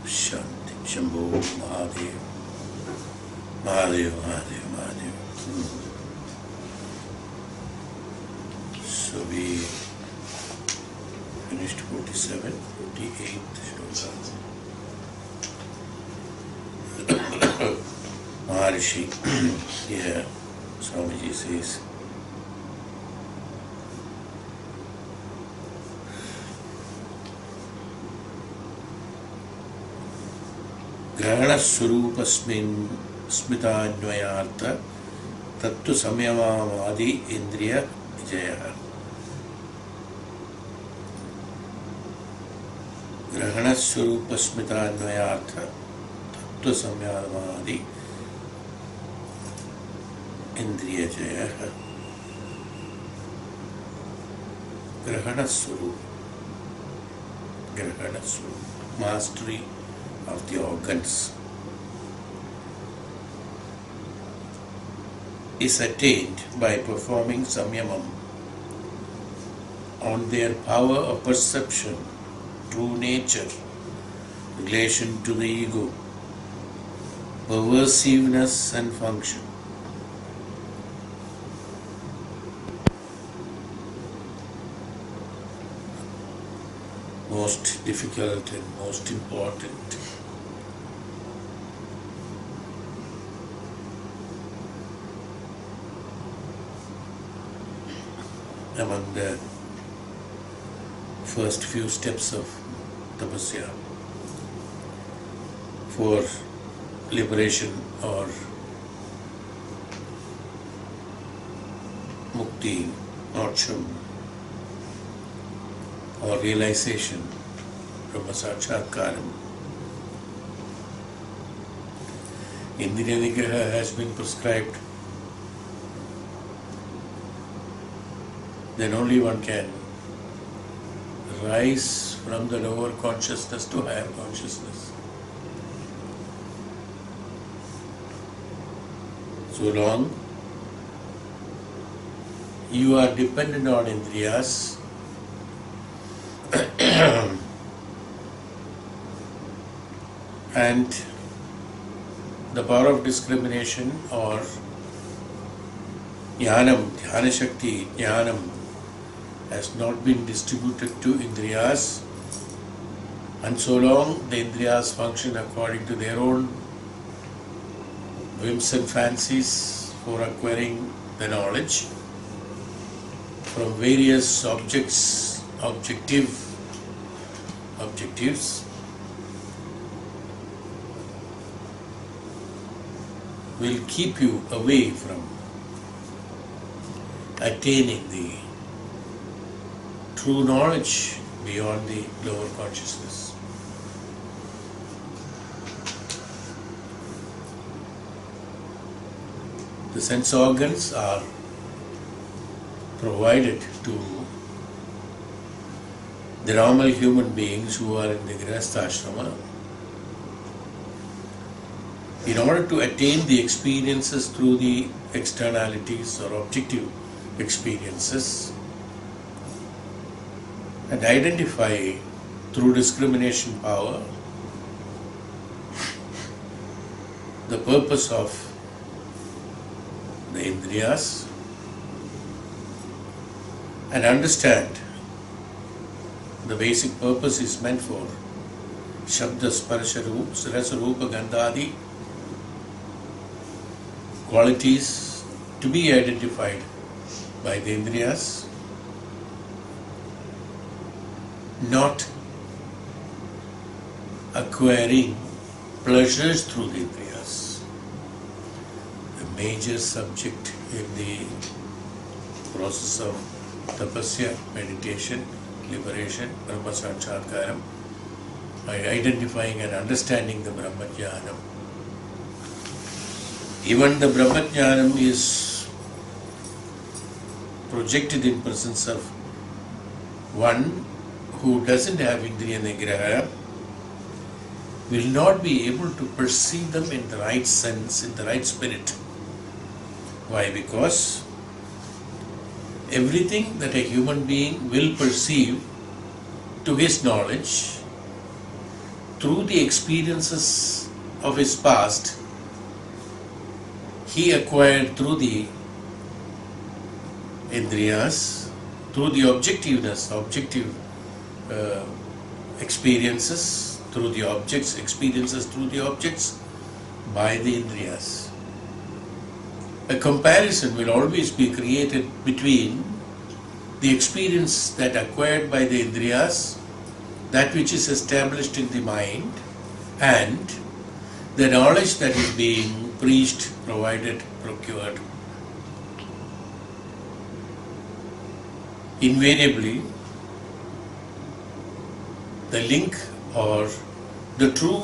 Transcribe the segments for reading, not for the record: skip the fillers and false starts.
Shanti. Shambho Mahadev. Mahadev, Mahadev, Mahadev. So we finished 47, 48 shlokas. Maharishi, here Swamiji says, Grahana Surupasmin Smitanyayartha Tattu Samyamamadi Indriya Vijaya. Grahana Surupasmitanyayartha Tattu Samyamamadi Indriya Jaya. Grahana Surup. Grahana Surup. Mastery of the organs is attained by performing samyamam on their power of perception, true nature, relation to the ego, perversiveness and function. Most difficult and most important. Among the first few steps of tapasya for liberation or mukti, moksham, or realization, Brahma Sakshatkaram. Indriya nigraha has been prescribed. Then only one can rise from the lower consciousness to higher consciousness. So long you are dependent on Indriyas, and the power of discrimination or Dhyanam, Dhyana Shakti, Dhyanam has not been distributed to Indriyas, and so long the Indriyas function according to their own whims and fancies for acquiring the knowledge from various objectives will keep you away from attaining the true knowledge beyond the lower consciousness. The sense organs are provided to the normal human beings who are in the Grihastha Ashrama in order to attain the experiences through the externalities or objective experiences and identify through discrimination power the purpose of the Indriyas and understand the basic purpose is meant for Shabda Sparsha Rasa Rupa Gandhadi qualities to be identified by the Indriyas, not acquiring pleasures through the Indriyas. The major subject in the process of tapasya, meditation, liberation, Brahma Sakshatkaram, by identifying and understanding the Brahma Dhyanam. Even the Brahma Dhyanam is projected in presence of one who doesn't have Indriya nigraha, will not be able to perceive them in the right sense, in the right spirit. Why? Because everything that a human being will perceive to his knowledge through the experiences of his past, he acquired through the Indriyas, through the objective experiences, through the objects, experiences through the objects, by the Indriyas. A comparison will always be created between the experience that acquired by the Indriyas, that which is established in the mind, and the knowledge that is being preached, provided, procured. Invariably, the link or the true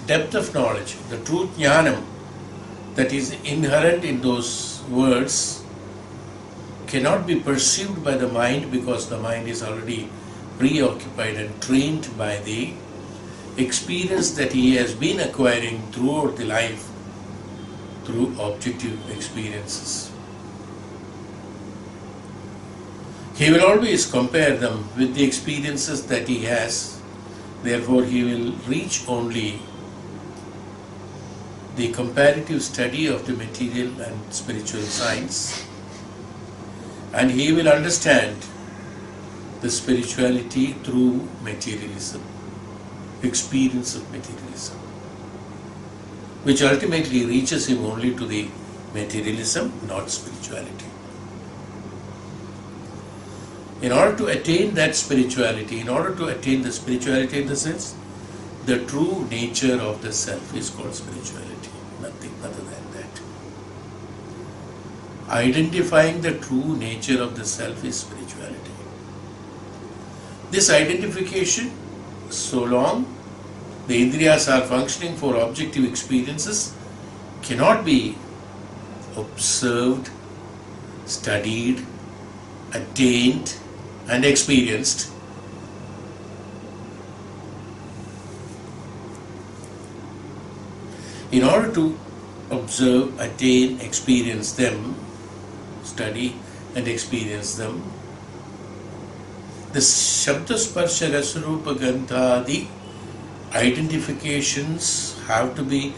depth of knowledge, the true Dhyanam that is inherent in those words cannot be perceived by the mind, because the mind is already preoccupied and trained by the experience that he has been acquiring throughout the life through objective experiences. He will always compare them with the experiences that he has, therefore he will reach only the comparative study of the material and spiritual science, and he will understand the spirituality through materialism, experience of materialism, which ultimately reaches him only to the materialism, not spirituality. In order to attain that spirituality, in order to attain the spirituality in the sense, the true nature of the self is called spirituality, nothing other than that. Identifying the true nature of the self is spirituality. This identification, so long the Indriyas are functioning for objective experiences, cannot be observed, studied, attained and experienced. In order to observe, attain, experience them, study and experience them, the Shabda Sparsha Rasarupa Gandhadi identifications have to be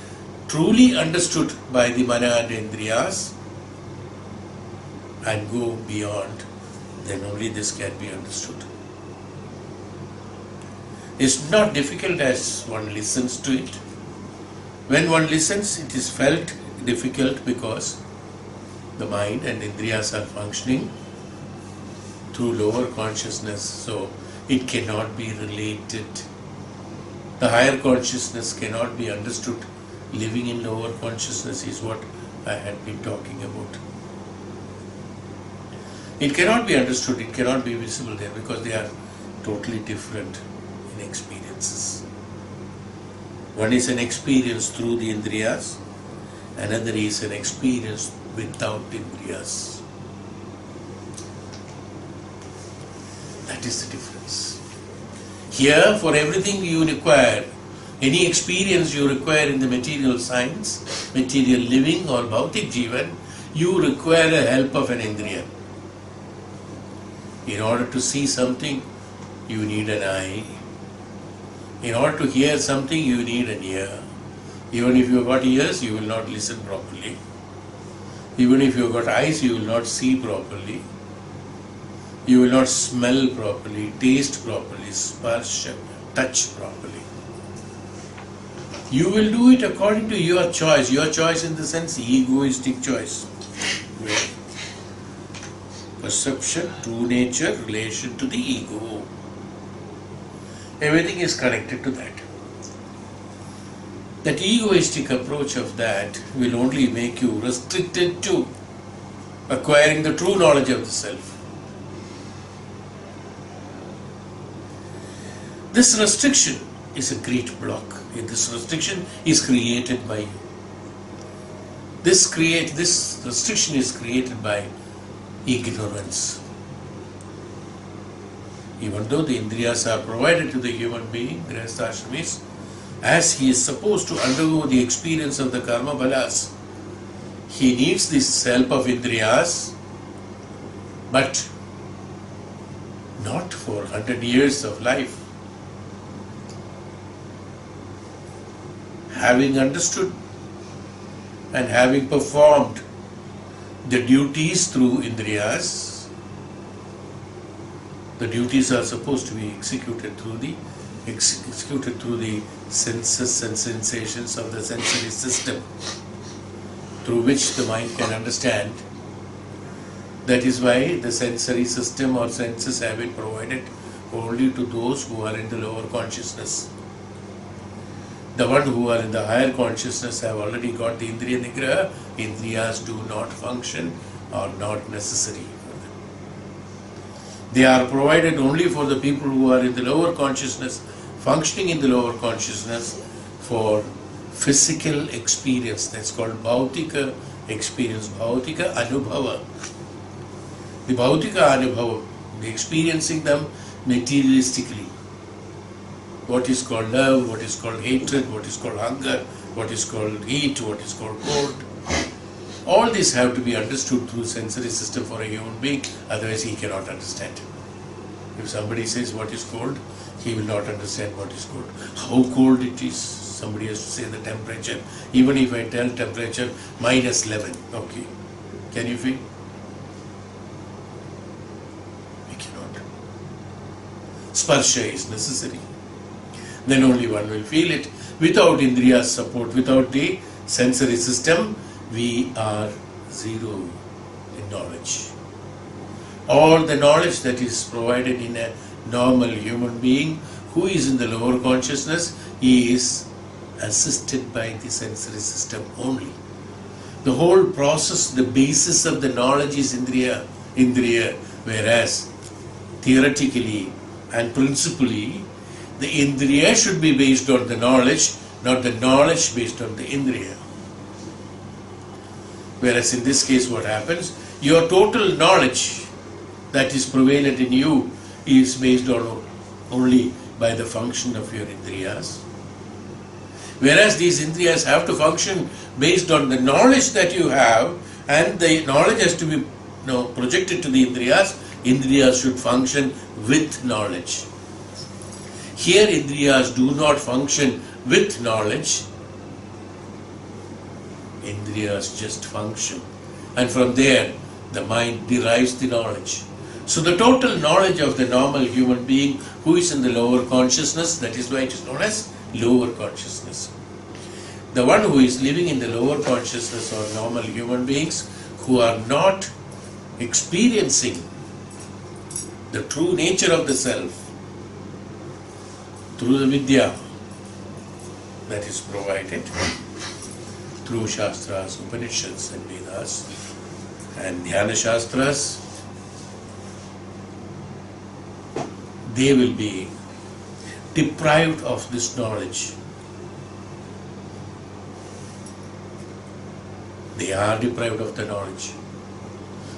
truly understood by the Mana and Indriyas and go beyond. Then only this can be understood. It's not difficult as one listens to it. When one listens, it is felt difficult because the mind and Indriyas are functioning through lower consciousness, so it cannot be related. The higher consciousness cannot be understood. Living in lower consciousness is what I had been talking about. It cannot be understood, it cannot be visible there, because they are totally different in experiences. One is an experience through the Indriyas, another is an experience without Indriyas. That is the difference. Here, for everything you require, any experience you require in the material science, material living or Bhautik Jivan, you require the help of an Indriya. In order to see something, you need an eye. In order to hear something, you need an ear. Even if you have got ears, you will not listen properly. Even if you have got eyes, you will not see properly. You will not smell properly, taste properly, sparsha, touch properly. You will do it according to your choice in the sense egoistic choice. Where perception, true nature, relation to the ego. Everything is connected to that. That egoistic approach of that will only make you restricted to acquiring the true knowledge of the self. This restriction is a great block. This restriction is created by you. This restriction is created by ignorance. Even though the Indriyas are provided to the human being, Grihasthashramis, as he is supposed to undergo the experience of the karma balas, he needs this help of Indriyas, but not for 100 years of life. having understood and having performed the duties through Indriyas, the duties are supposed to be executed through the senses and sensations of the sensory system, through which the mind can understand. That is why the sensory system or senses have been provided only to those who are in the lower consciousness. The one who are in the higher consciousness have already got the Indriya nigraha. Indriyas do not function or not necessary for them. They are provided only for the people who are in the lower consciousness, functioning in the lower consciousness for physical experience. That's called bhautika experience, bhautika anubhava. The bhautika anubhava, the experiencing them materialistically. What is called love, what is called hatred, what is called hunger, what is called heat, what is called cold. All these have to be understood through sensory system for a human being, otherwise he cannot understand. If somebody says what is cold, he will not understand what is cold. How cold it is, somebody has to say the temperature. Even if I tell temperature -11, okay, can you feel? We cannot. Sparsha is necessary. Then only one will feel it. Without Indriya's support, without the sensory system, we are zero in knowledge. All the knowledge that is provided in a normal human being who is in the lower consciousness, he is assisted by the sensory system only. The whole process, the basis of the knowledge is Indriya, whereas theoretically and principally, the Indriya should be based on the knowledge, not the knowledge based on the Indriya. Whereas in this case what happens, your total knowledge that is prevalent in you is based on only by the function of your Indriyas. Whereas these Indriyas have to function based on the knowledge that you have, and the knowledge has to be projected to the Indriyas. Indriyas should function with knowledge. Here Indriyas do not function with knowledge. Indriyas just function. And from there, the mind derives the knowledge. So the total knowledge of the normal human being who is in the lower consciousness, that is why it is known as lower consciousness. The one who is living in the lower consciousness or normal human beings who are not experiencing the true nature of the self through the vidya that is provided through Shastras, Upanishads and Vedas and Dhyana Shastras, they will be deprived of this knowledge. They are deprived of the knowledge.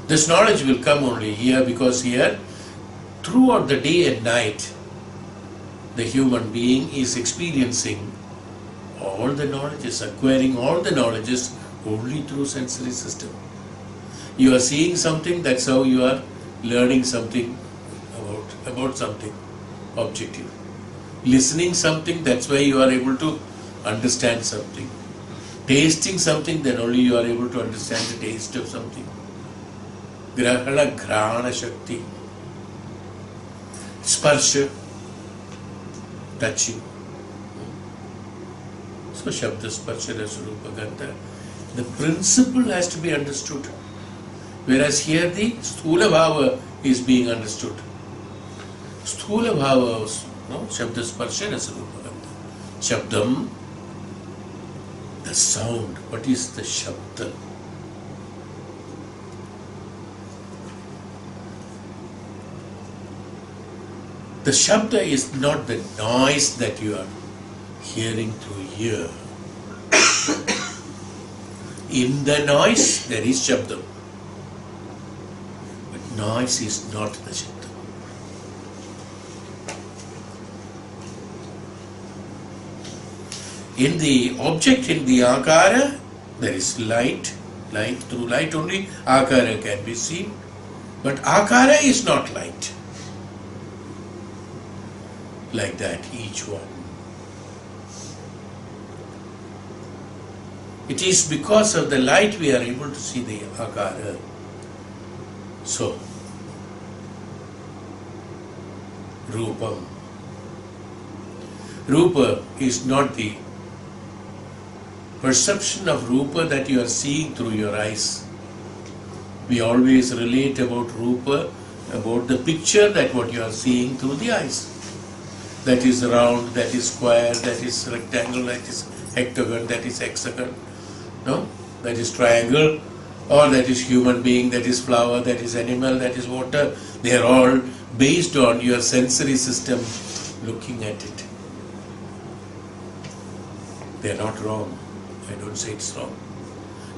This knowledge will come only here, because here, throughout the day and night, the human being is experiencing all the knowledges, acquiring all the knowledges only through sensory system. You are seeing something, that's how you are learning something about something objective. Listening something, that's why you are able to understand something. Tasting something, then only you are able to understand the taste of something. Grahana Grahana Shakti. Sparsha, touching. So Shabda Sparsha Rasarupa Gandha. The principle has to be understood. Whereas here the Sthula Bhava is being understood. Sthula Bhava, Shabda Sparsha Rasarupa Gandha. Shabdam, the sound. What is the Shabda? The Shabda is not the noise that you are hearing through ear. In the noise there is Shabda. But noise is not the Shabda. In the object, in the Akara, there is light. Light, through light only Akara can be seen. But Akara is not light. Like that, each one. It is because of the light we are able to see the akara. So, Rupam. Rupa is not the perception of Rupa that you are seeing through your eyes. We always relate about Rupa, about the picture that what you are seeing through the eyes. That is round, that is square, that is rectangle, that is hectagon, that is hexagon, no? That is triangle, or that is human being, that is flower, that is animal, that is water. They are all based on your sensory system looking at it. They are not wrong. I don't say it's wrong.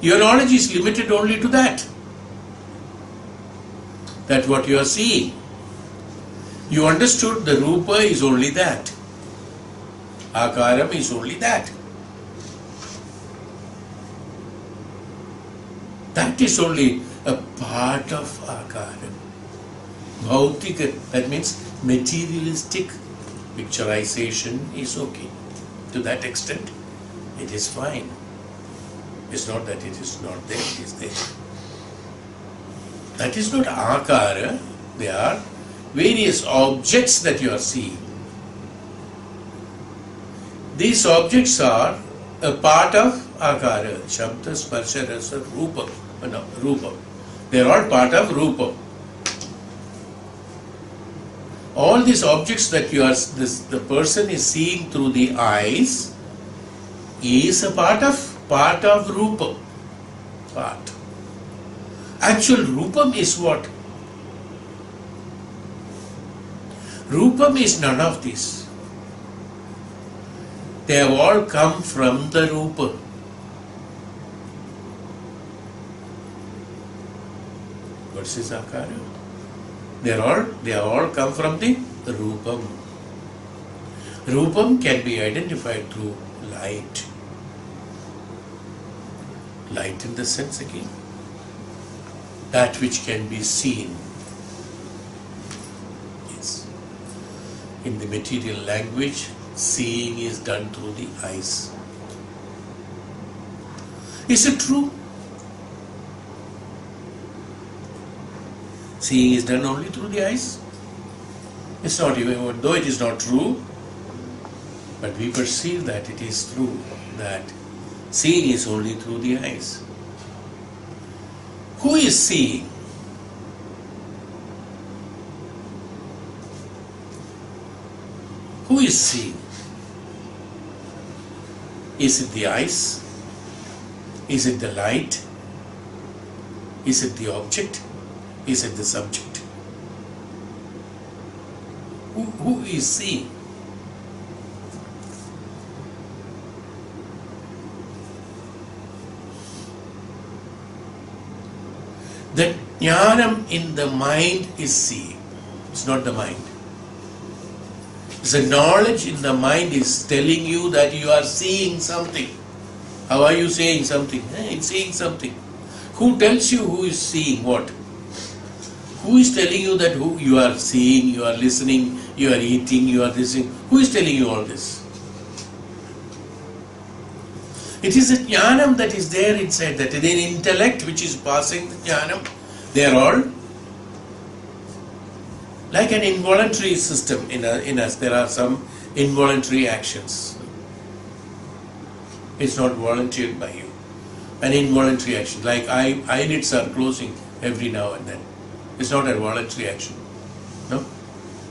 Your knowledge is limited only to that. That what you are seeing. You understood the Rupa is only that. Akaram is only that. That is only a part of Akaram. Bhautika, that means materialistic picturization is okay. To that extent, it is fine. It's not that it is not there, it is there. That is not Akara, they are various objects that you are seeing. These objects are a part of Akara, Shabda, Sparsha, Rasa, Rupa. No, Rupa. They are all part of Rupa. All these objects that the person is seeing through the eyes is a part of Rupa. Part. Actual Rupam is what? Rupam is none of this. They have all come from the Rupa. What is Akara? They have all come from the Rupam. Rupam can be identified through light. Light in the sense again. That which can be seen. Yes. In the material language, seeing is done through the eyes. Is it true? Seeing is done only through the eyes? It's not even, though it is not true, but we perceive that it is true, that seeing is only through the eyes. Who is seeing? Who is seeing? Is it the eyes? Is it the light? Is it the object? Is it the subject? Who is seeing? The Dhyanam in the mind is seeing. It's not the mind. The knowledge in the mind is telling you that you are seeing something. How are you saying something? It's seeing something. Who tells you who is seeing what? Who is telling you that who you are seeing, you are listening, you are eating, you are listening? Who is telling you all this? It is the Dhyanam that is there inside, that is the intellect which is passing the Dhyanam. They are all like an involuntary system in us. There are some involuntary actions. It's not volunteered by you. An involuntary action, like eyelids are closing every now and then. It's not a voluntary action. No?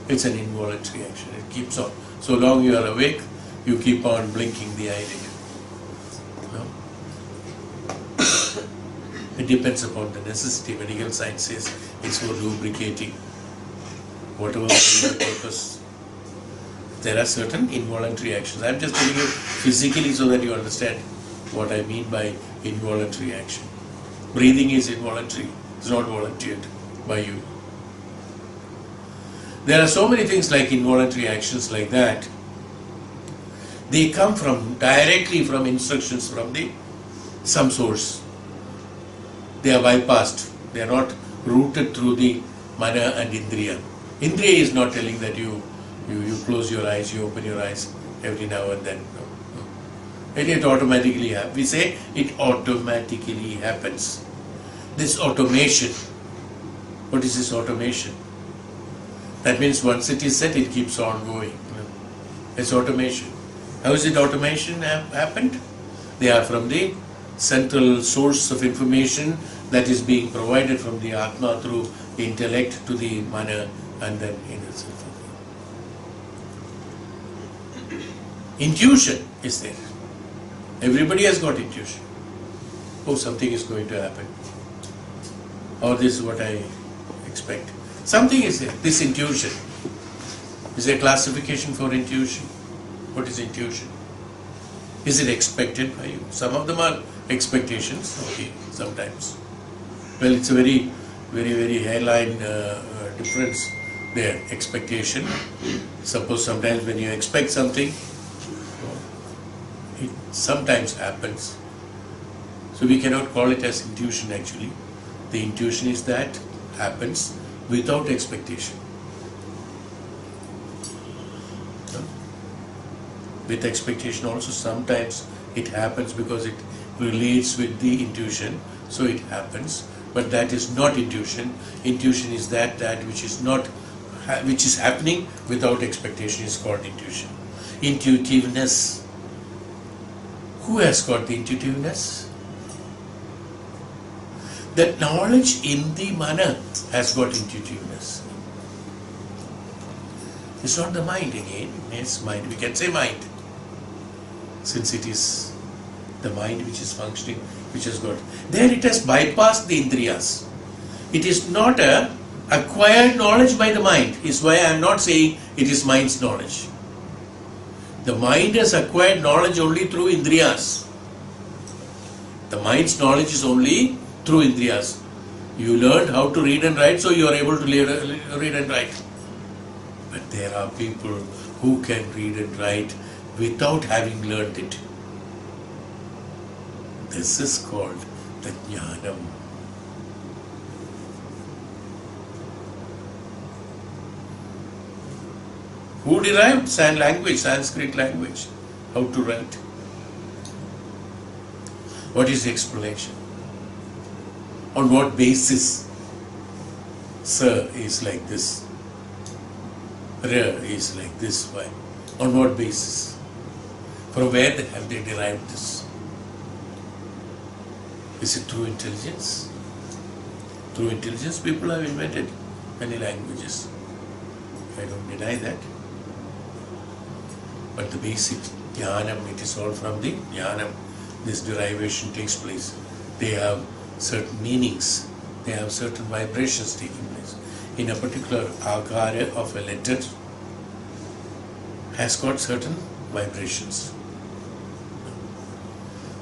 It's an involuntary action. It keeps on. So long you are awake, you keep on blinking the eyelid. No? It depends upon the necessity. Medical science says it's for lubricating. Whatever the purpose. There are certain involuntary actions. I'm just telling you physically so that you understand what I mean by involuntary action. Breathing is involuntary. It's not volunteered by you. There are so many things like involuntary actions like that. They come directly from instructions from some source. They are bypassed. They are not routed through the mana and Indriya. Indriya is not telling that you close your eyes, you open your eyes every now and then. No. It automatically happens. We say it automatically happens. This automation. What is this automation? That means once it is set, it keeps on going. It's automation. How is it automation happened? They are from the central source of information that is being provided from the Atma through intellect to the mana and then inner self. Intuition is there. Everybody has got intuition. Oh, something is going to happen. Or this is what I expect. Something is there. This intuition. Is there a classification for intuition? What is intuition? Is it expected by you? Some of them are expectations, okay, sometimes. Well, it's a very, very hairline difference there, expectation. Suppose sometimes when you expect something, it sometimes happens. So we cannot call it as intuition actually. The intuition is that happens without expectation. With expectation also sometimes it happens because it relates with the intuition, so it happens. But that is not intuition. Intuition is that which is not, which is happening without expectation is called intuition. Intuitiveness. Who has got the intuitiveness? That knowledge in the mana has got intuitiveness. It's not the mind again, it's mind. We can say mind, since it is the mind which is functioning, which has got. There it has bypassed the Indriyas. It is not a acquired knowledge by the mind, is why I am not saying it is mind's knowledge. The mind has acquired knowledge only through Indriyas. The mind's knowledge is only through Indriyas. You learned how to read and write, so you are able to read and write. But there are people who can read and write without having learned it. This is called the Dhyanam. Who derived Sanskrit language? How to write? What is the explanation? On what basis? Sir is like this. Ra is like this. Why? On what basis? From where have they derived this? Is it through intelligence? Through intelligence, people have invented many languages. I don't deny that. But the basic Dhyanam, it is all from the Dhyanam. This derivation takes place. They have certain meanings. They have certain vibrations taking place. In a particular akara of a letter has got certain vibrations.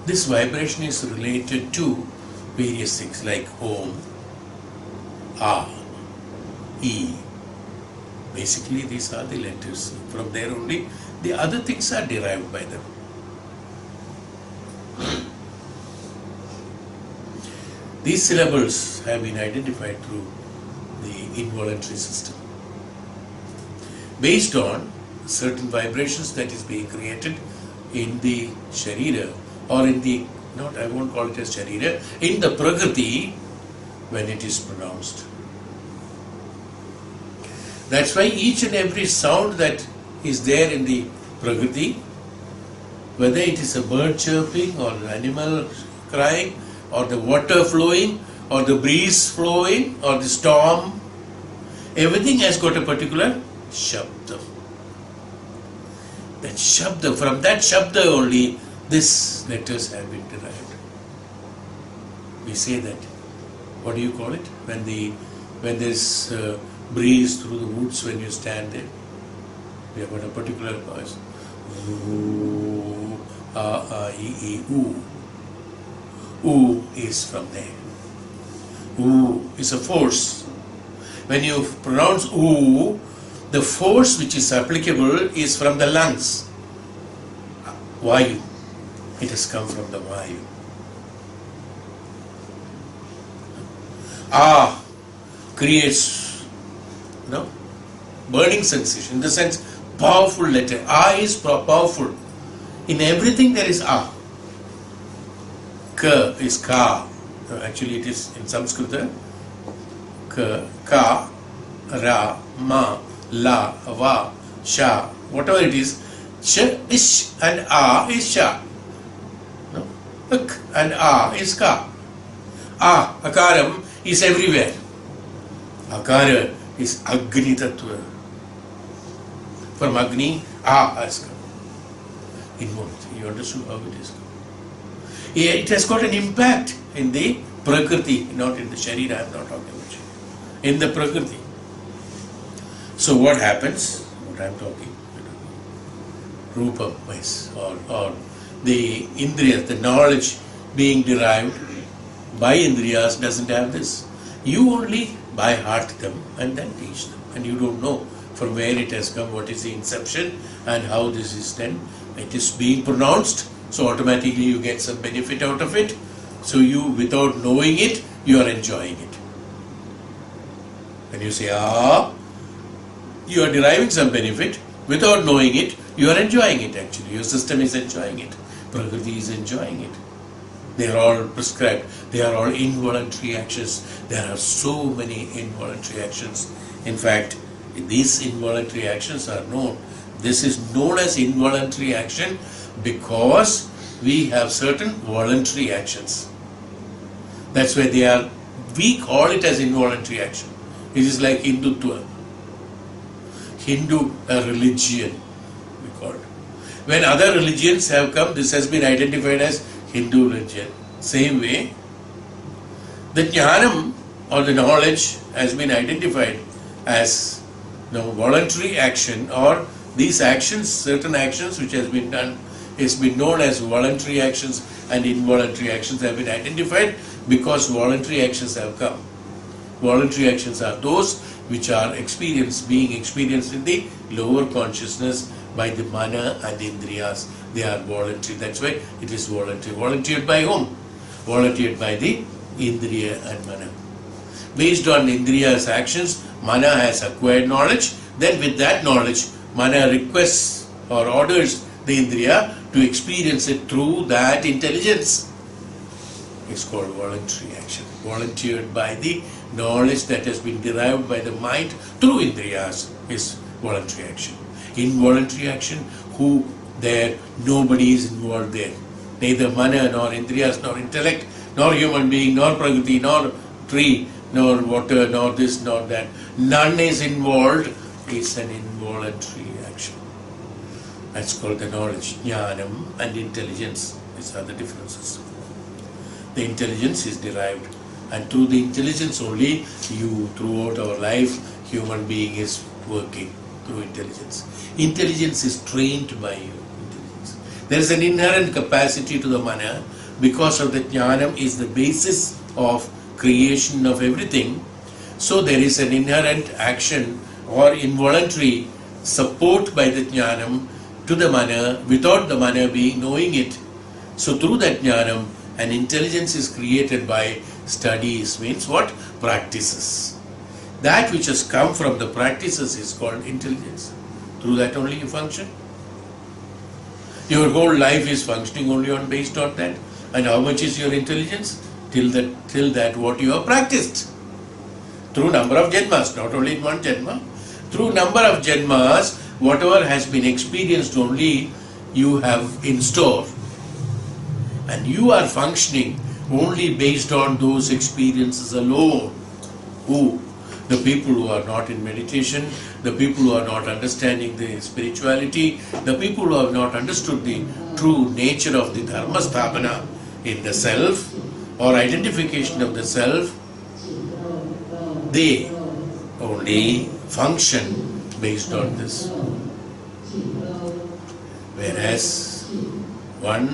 This vibration is related to various things like Om, A, E. Basically these are the letters. From there only the other things are derived by them. These syllables have been identified through the involuntary system based on certain vibrations that is being created in the Sharira, or in the, not, I won't call it as Sharira, in the Prakriti when it is pronounced. That's why each and every sound that is there in the Prakriti, whether it is a bird chirping or an animal crying or the water flowing or the breeze flowing or the storm, everything has got a particular Shabda. That Shabda, from that Shabda only these letters have been derived. We say that. What do you call it? When there is breeze through the woods, when you stand there, we have got a particular voice. Ooh, e, oo. Oo is from there. Oo is a force. When you pronounce oo, the force which is applicable is from the lungs. Vayu. It has come from the Vayu. Ah creates, burning sensation. In the sense, powerful letter. Ah is powerful. In everything there is a. Ka is ka. Actually it is in Sanskrit. Ka, ka, ra, ma, la, va, sha. Whatever it is, ch, ish and a is sha. No? Ik and a is ka. A, akaram, is everywhere. Akara is Agni Tattva. From Agni, A has come. Involved. You understood how it is come. Yeah, it has got an impact in the Prakriti, not in the Sharira. I am not talking about Sharira. In the Prakriti. So what happens? What I am talking? Rupa wise, or the Indriya, the knowledge being derived by Indriyas doesn't have this. You only by heart them and then teach them. And you don't know from where it has come, what is the inception and how this is done. It is being pronounced, so automatically you get some benefit out of it. So you, without knowing it, you are enjoying it. When you say, you are deriving some benefit, without knowing it, you are enjoying it actually. Your system is enjoying it. Prakriti is enjoying it. They are all prescribed. They are all involuntary actions. There are so many involuntary actions. In fact, these involuntary actions are known. This is known as involuntary action because we have certain voluntary actions. That's why we call it as involuntary action. It is like Hindutva. Hindu, a religion, we call it. When other religions have come, this has been identified as Hindu religion. Same way, the Dhyanam or the knowledge has been identified as voluntary action, or these actions, certain actions which has been done, has been known as voluntary actions, and involuntary actions have been identified because voluntary actions have come. Voluntary actions are those which are being experienced in the lower consciousness by the mana and the indriyas. They are voluntary. That's why it is voluntary. Volunteered by whom? Volunteered by the Indriya and mana. Based on Indriya's actions, mana has acquired knowledge. Then with that knowledge, mana requests or orders the Indriya to experience it through that intelligence. It's called voluntary action. Volunteered by the knowledge that has been derived by the mind through Indriyas is voluntary action. Involuntary action, nobody is involved there. Neither mana, nor Indriyas, nor intellect, nor human being, nor Prakriti, nor tree, nor water, nor this, nor that. None is involved. It's an involuntary action. That's called the knowledge. Dhyanam and intelligence. These are the differences. The intelligence is derived, and through the intelligence only, throughout our life, human being is working through intelligence. Intelligence is trained by you. There is an inherent capacity to the mana because of the Dhyanam is the basis of creation of everything. So there is an inherent action or involuntary support by the Dhyanam to the mana without the mana being knowing it. So through that Dhyanam, an intelligence is created by studies, means what? Practices. That which has come from the practices is called intelligence. Through that only you function. Your whole life is functioning only based on that. And how much is your intelligence? Till that what you have practiced. Through number of janmas, not only in one janma. Through number of janmas, whatever has been experienced only you have in store. And you are functioning only based on those experiences alone. Who? The people who are not in meditation, the people who are not understanding the spirituality, the people who have not understood the true nature of the dharma sthapana in the self or identification of the self, they only function based on this. Whereas one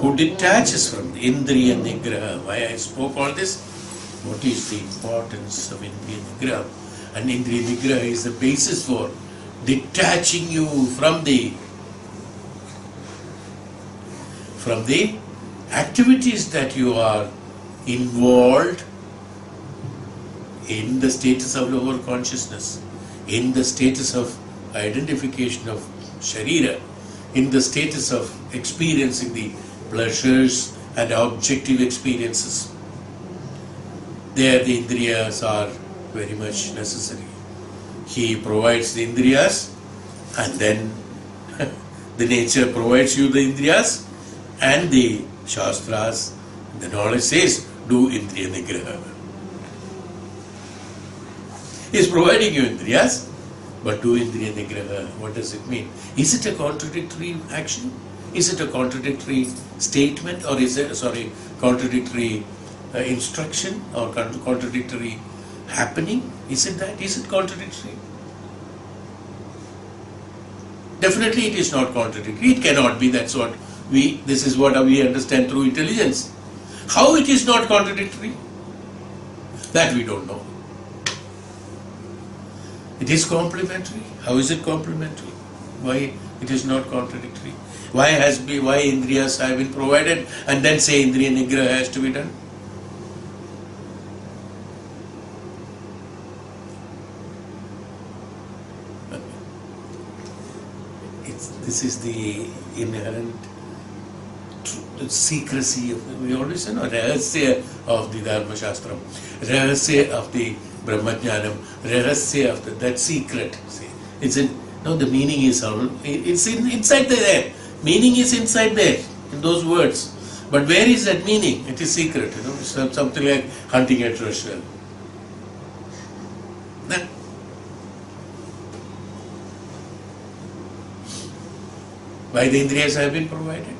who detaches from the Indriya nigraha, why I spoke all this? What is the importance of Indriya nigraha? And Indriya nigraha is the basis for detaching you from the activities that you are involved in the status of lower consciousness, in the status of identification of Sharira, in the status of experiencing the pleasures and objective experiences. There the Indriyas are very much necessary. He provides the Indriyas, and then the nature provides you the Indriyas, and the Shastras, the knowledge says, do Indriya nigraha. He is providing you Indriyas, but do Indriya nigraha. What does it mean? Is it a contradictory action? Is it a contradictory statement, or is it, contradictory instruction, or contradictory happening? Is it that? Is it contradictory? Definitely it is not contradictory. It cannot be. This is what we understand through intelligence. How it is not contradictory? That we don't know. It is complementary. How is it complementary? Why it is not contradictory? Why Indriyas have been provided and then say Indriya nigraha has to be done? This is the inherent secrecy of, we always say, rahasya of the Dharma Shastram, rahasya of the Brahmajnanam, rahasya of that secret. See, the meaning is inside there. Meaning is inside there in those words. But where is that meaning? It is secret. It's something like hunting a treasure. Why the Indriyas have been provided?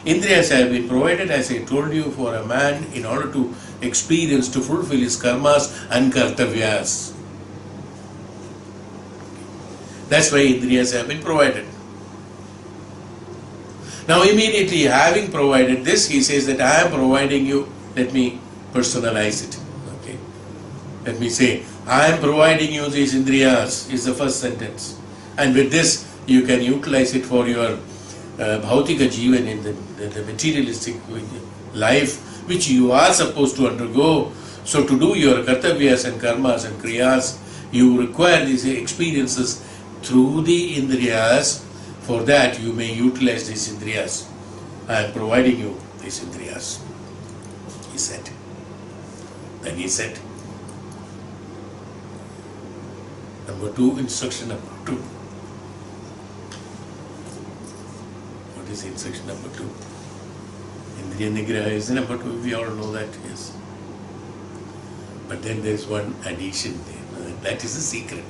Indriyas have been provided, as I told you, for a man in order to experience, to fulfill his karmas and kartavyas. That's why Indriyas have been provided. Now immediately, having provided this, he says that I am providing you, let me personalize it. Okay. Let me say, I am providing you these Indriyas, is the first sentence. And with this, you can utilize it for your bhautika jivan, in the materialistic life which you are supposed to undergo. So to do your kartavyas and karmas and kriyas, you require these experiences through the Indriyas. For that you may utilize these Indriyas. I am providing you these Indriyas, he said. Then he said, number 2, instruction number 2. What is instruction number 2? Indriya nigraha is the number 2. We all know that, yes. But then there is one addition there. That is the secret.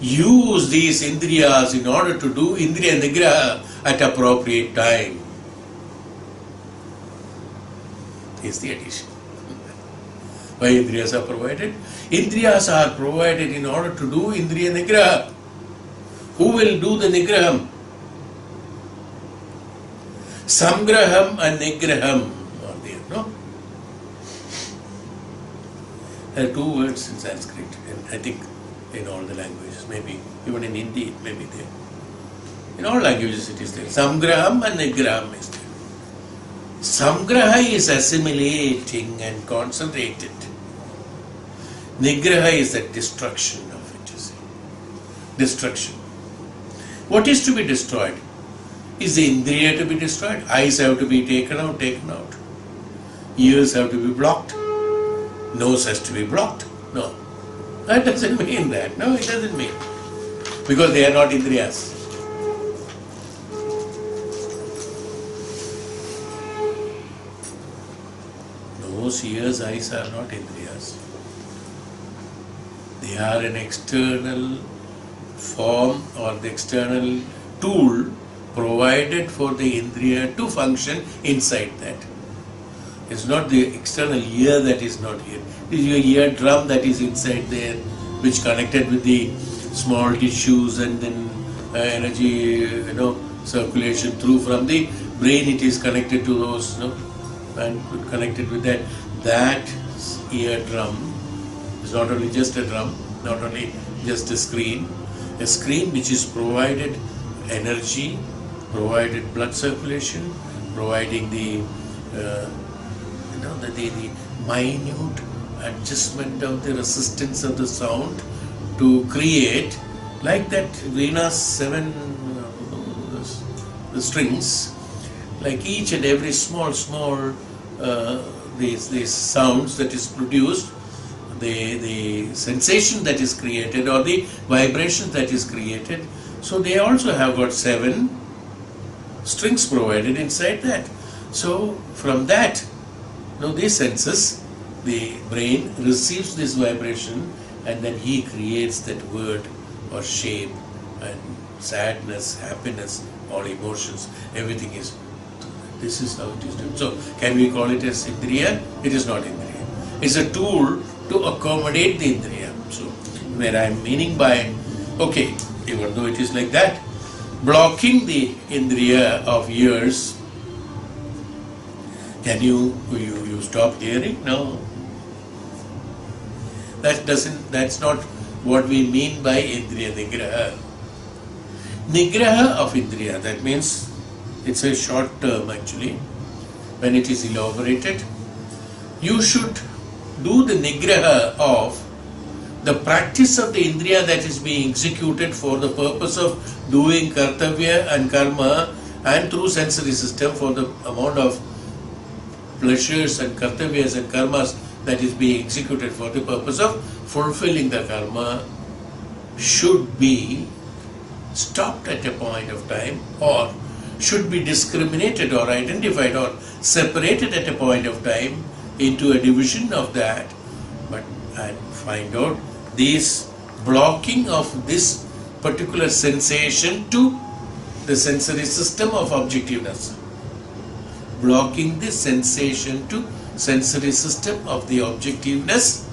Use these Indriyas in order to do Indriya nigraha at appropriate time. Is the addition. Why Indriyas are provided? Indriyas are provided in order to do Indriya nigraha. Who will do the nigraham? Samgraham and nigraham are there, no? There are 2 words in Sanskrit, and I think in all the languages, maybe even in Hindi it may be there. In all languages it is there. Samgraham and nigraham is there. Samgraha is assimilating and concentrated. Nigraha is the destruction of it, you see. Destruction. What is to be destroyed? Is the Indriya to be destroyed? Eyes have to be taken out. Ears have to be blocked. Nose has to be blocked. No. That doesn't mean that. No, it doesn't mean. Because they are not Indriyas. Nose, ears, eyes are not Indriyas. They are an external form or the external tool provided for the Indriya to function inside that. It's not the external ear that is not here. It is your eardrum that is inside there, which connected with the small tissues and then energy, circulation through from the brain. It is connected to those, and connected with that. That eardrum is not only just a drum, not only just a screen which is provided energy, provided blood circulation, providing the minute adjustment of the resistance of the sound to create Like that Vena's seven the strings, like each and every small these sounds that is produced, the sensation that is created or the vibration that is created. So they also have got seven strings provided inside that. So from that, these senses, the brain receives this vibration and then he creates that word or shape, and sadness, happiness, all emotions, everything is, this is how it is done. So can we call it as Indriya? It is not Indriya. It's a tool to accommodate the Indriya. So where I am meaning by, okay, even though it is like that, blocking the Indriya of ears, can you stop hearing? No. That's not what we mean by Indriya nigraha. Nigraha of Indriya, that means it's a short term actually. When it is elaborated, you should do the nigraha of the practice of the Indriya that is being executed for the purpose of doing kartavya and karma, and through sensory system for the amount of pleasures and kartavyas and karmas that is being executed for the purpose of fulfilling the karma, should be stopped at a point of time, or should be discriminated or identified or separated at a point of time into a division of that, and find out this blocking of this particular sensation to the sensory system of objectiveness. Blocking this sensation to sensory system of the objectiveness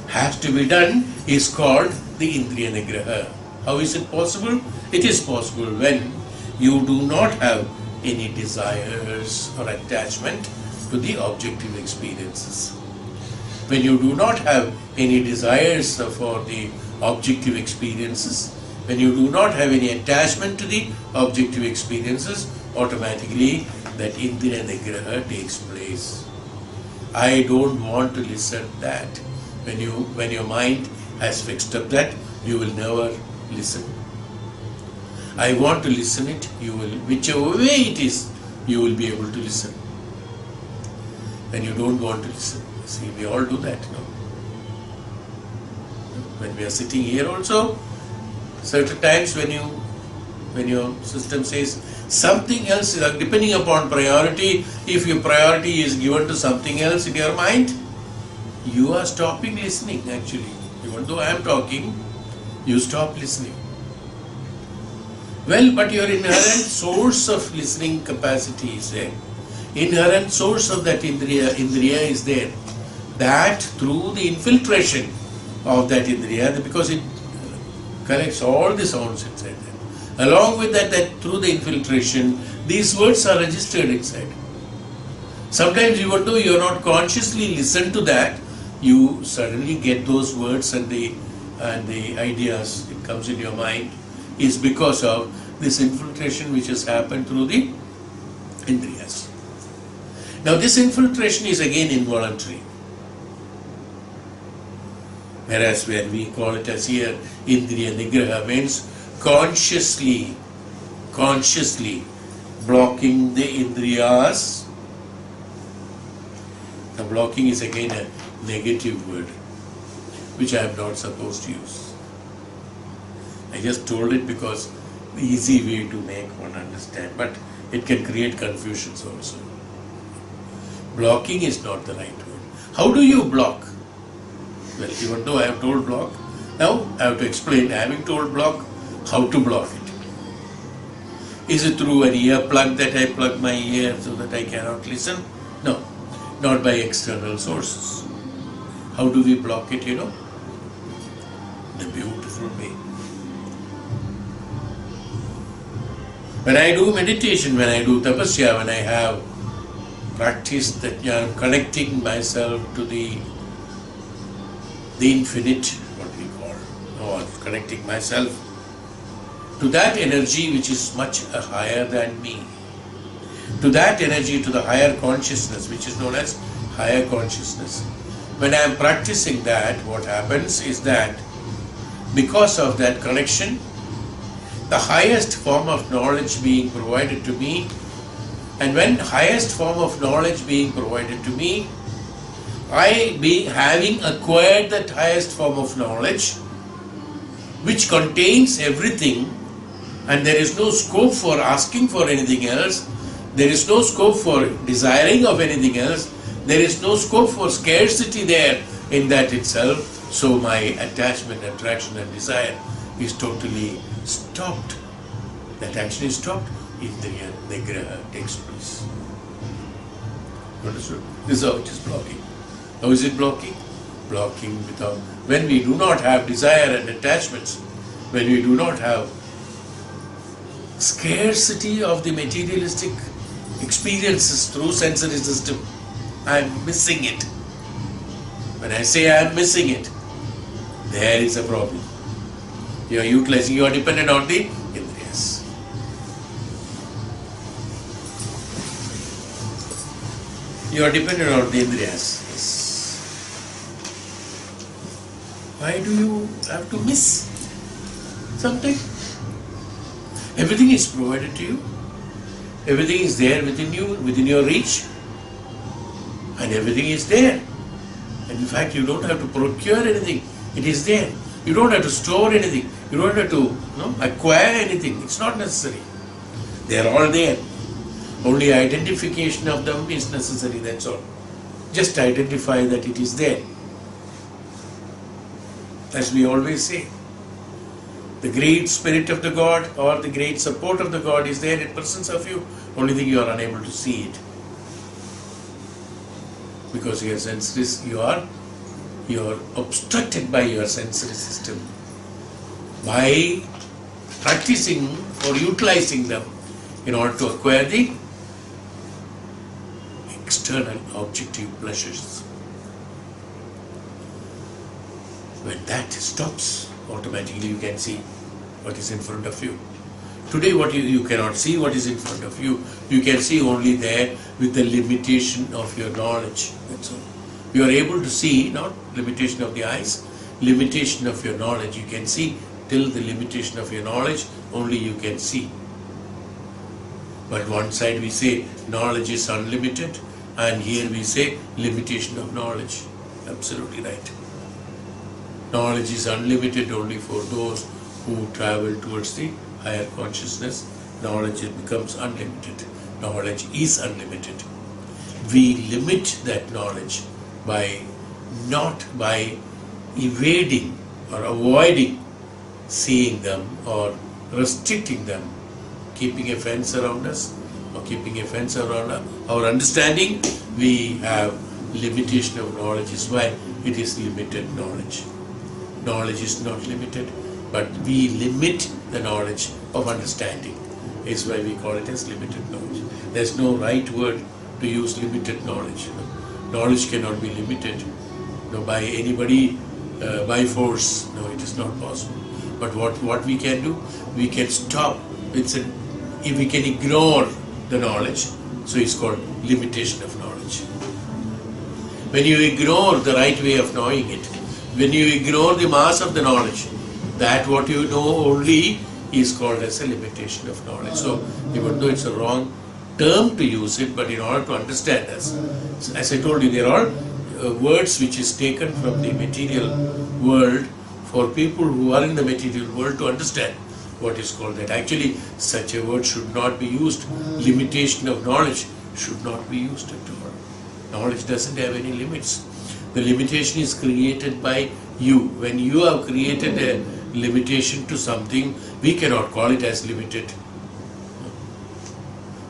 has to be done, is called the Indriya nigraha. How is it possible? It is possible when you do not have any desires or attachment to the objective experiences. When you do not have any desires for the objective experiences, when you do not have any attachment to the objective experiences, automatically that Indriya nigraha takes place. I don't want to listen that. When your mind has fixed up that, you will never listen. I want to listen it, you will, whichever way it is, you will be able to listen. When you don't want to listen, see, we all do that, no? When we are sitting here also, certain times when your system says something else, depending upon priority, if your priority is given to something else in your mind, you are stopping listening actually. Even though I am talking, you stop listening. Well, but your inherent source of listening capacity is there. Inherent source of that Indriya is there. That through the infiltration of that Indriya, because it collects all the sounds inside that. Along with that through the infiltration, these words are registered inside. Sometimes even though you are not consciously listen to that, you suddenly get those words and the ideas, it comes in your mind, is because of this infiltration which has happened through the Indriyas. Now this infiltration is again involuntary. Whereas when we call it as here Indriya nigraha, means consciously blocking the Indriyas. The blocking is again a negative word, which I am not supposed to use. I just told it because the easy way to make one understand, but it can create confusions also. Blocking is not the right word. How do you block? Well, even though I have told block, now I have to explain, having told block, how to block it. Is it through an ear plug that I plug my ear so that I cannot listen? No, not by external sources. How do we block it, The beautiful way. When I do meditation, when I do tapasya, when I have practiced that Dhyanam, connecting myself to the infinite, what we call, or connecting myself to that energy which is much higher than me, to that energy, to the higher consciousness, which is known as higher consciousness. When I am practicing that, what happens is that because of that connection, the highest form of knowledge being provided to me, and when highest form of knowledge being provided to me, I being having acquired that highest form of knowledge, which contains everything, and there is no scope for asking for anything else, there is no scope for desiring of anything else, there is no scope for scarcity there in that itself. So my attachment, attraction and desire is totally stopped. That action is stopped. Indriya nigraha takes place. Understood? This is how it is blocking. How is it blocking? Blocking without, when we do not have desire and attachments, when we do not have scarcity of the materialistic experiences through sensory system, I am missing it. When I say I am missing it, there is a problem. You are utilizing, you are dependent on the Indriyas. You are dependent on the Indriyas. Yes. Why do you have to miss something? Everything is provided to you. Everything is there within you, within your reach. And everything is there. And in fact, you don't have to procure anything. It is there. You don't have to store anything. You don't have to acquire anything. It's not necessary. They are all there. Only identification of them is necessary, that's all. Just identify that it is there. As we always say, the great spirit of the God or the great support of the God is there in presence of you. Only thing you are unable to see it. Because your senses, you are obstructed by your sensory system. By practicing or utilizing them in order to acquire the external objective pleasures. When that stops, automatically you can see what is in front of you. Today what you cannot see what is in front of you. You can see only there with the limitation of your knowledge. That's all. You are able to see, not limitation of the eyes, limitation of your knowledge. You can see till the limitation of your knowledge, only you can see. But one side we say knowledge is unlimited, and here we say limitation of knowledge. Absolutely right. Knowledge is unlimited only for those who travel towards the higher consciousness. Knowledge becomes unlimited. Knowledge is unlimited. We limit that knowledge by evading or avoiding seeing them or restricting them, keeping a fence around us or keeping a fence around our understanding. We have limitation of knowledge, is why it is limited knowledge. Knowledge is not limited, but we limit the knowledge of understanding. Is why we call it as limited knowledge. There's no right word to use limited knowledge. Knowledge cannot be limited by anybody by force. No, it is not possible. But what we can do, we can stop. If we can ignore the knowledge, so it's called limitation of knowledge. When you ignore the right way of knowing it, when you ignore the mass of the knowledge, that what you know only is called as a limitation of knowledge. So even though it's a wrong term to use it, but in order to understand us, as I told you, there are words which is taken from the material world for people who are in the material world to understand what is called that. Actually, such a word should not be used. Limitation of knowledge should not be used at all. Knowledge doesn't have any limits. The limitation is created by you. When you have created a limitation to something, we cannot call it as limited.